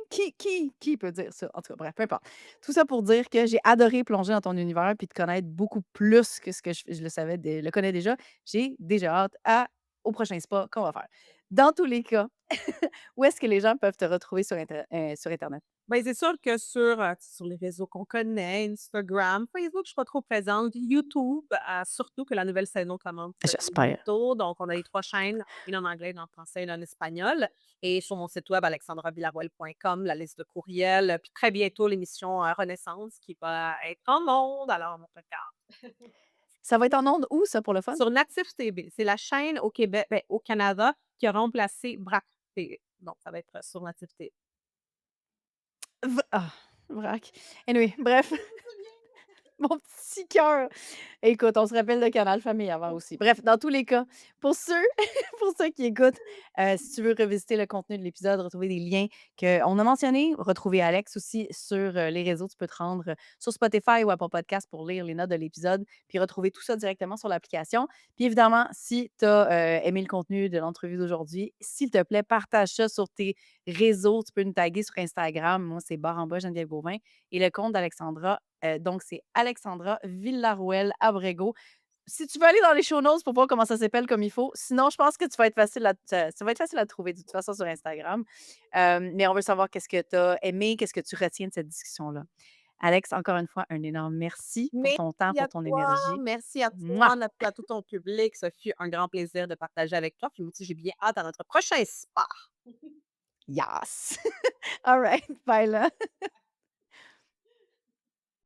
qui peut dire ça? En tout cas, bref, peu importe. Tout ça pour dire que j'ai adoré plonger dans ton univers puis te connaître beaucoup plus que ce que je le savais le connais déjà. J'ai déjà hâte à au prochain spa qu'on va faire. Dans tous les cas, où est-ce que les gens peuvent te retrouver sur internet? Ben, c'est sûr que sur les réseaux qu'on connaît, Instagram, Facebook, je suis pas trop présente. YouTube, surtout que la nouvelle saison commence, J'espère. bientôt. Donc, on a les 3 chaînes, une en anglais, une en français, une en espagnol. Et sur mon site web alexandravillaroel.com, la liste de courriels. Puis très bientôt, l'émission, Renaissance qui va être en ondes. Alors, mon podcast. Ça va être en ondes où ça, pour le fun? Sur Natif TV, c'est la chaîne au Québec, ben, au Canada, qui a remplacé BRAC TV. Donc, ça va être sur Natif TV. Vrac. Anyway, bref. Mon petit cœur. Écoute, on se rappelle de Canal Famille avant aussi. Bref, dans tous les cas, pour ceux pour ceux qui écoutent, si tu veux revisiter le contenu de l'épisode, retrouver des liens qu'on a mentionnés, retrouver Alex aussi sur, les réseaux, tu peux te rendre, sur Spotify ou Apple Podcast pour lire les notes de l'épisode, puis retrouver tout ça directement sur l'application. Puis évidemment, si tu as, aimé le contenu de l'entrevue d'aujourd'hui, s'il te plaît, partage ça sur tes réseaux. Tu peux nous taguer sur Instagram. Moi, c'est barre en bas Geneviève Gauvin et le compte d'Alexandra, donc c'est Alexandra Villaruel Abrego. Si tu veux aller dans les show notes pour voir comment ça s'appelle comme il faut, sinon je pense que tu vas être facile à ça va être facile à trouver de toute façon sur Instagram. Mais on veut savoir qu'est-ce que tu as aimé, qu'est-ce que tu retiens de cette discussion-là. Alex, encore une fois, un énorme merci pour Merci ton temps, à pour ton toi, énergie. merci à Mouah! toi, merci à tout ton public. Ce fut un grand plaisir de partager avec toi. Puis moi aussi, j'ai bien hâte à notre prochain spa. Yes! All right, bye là.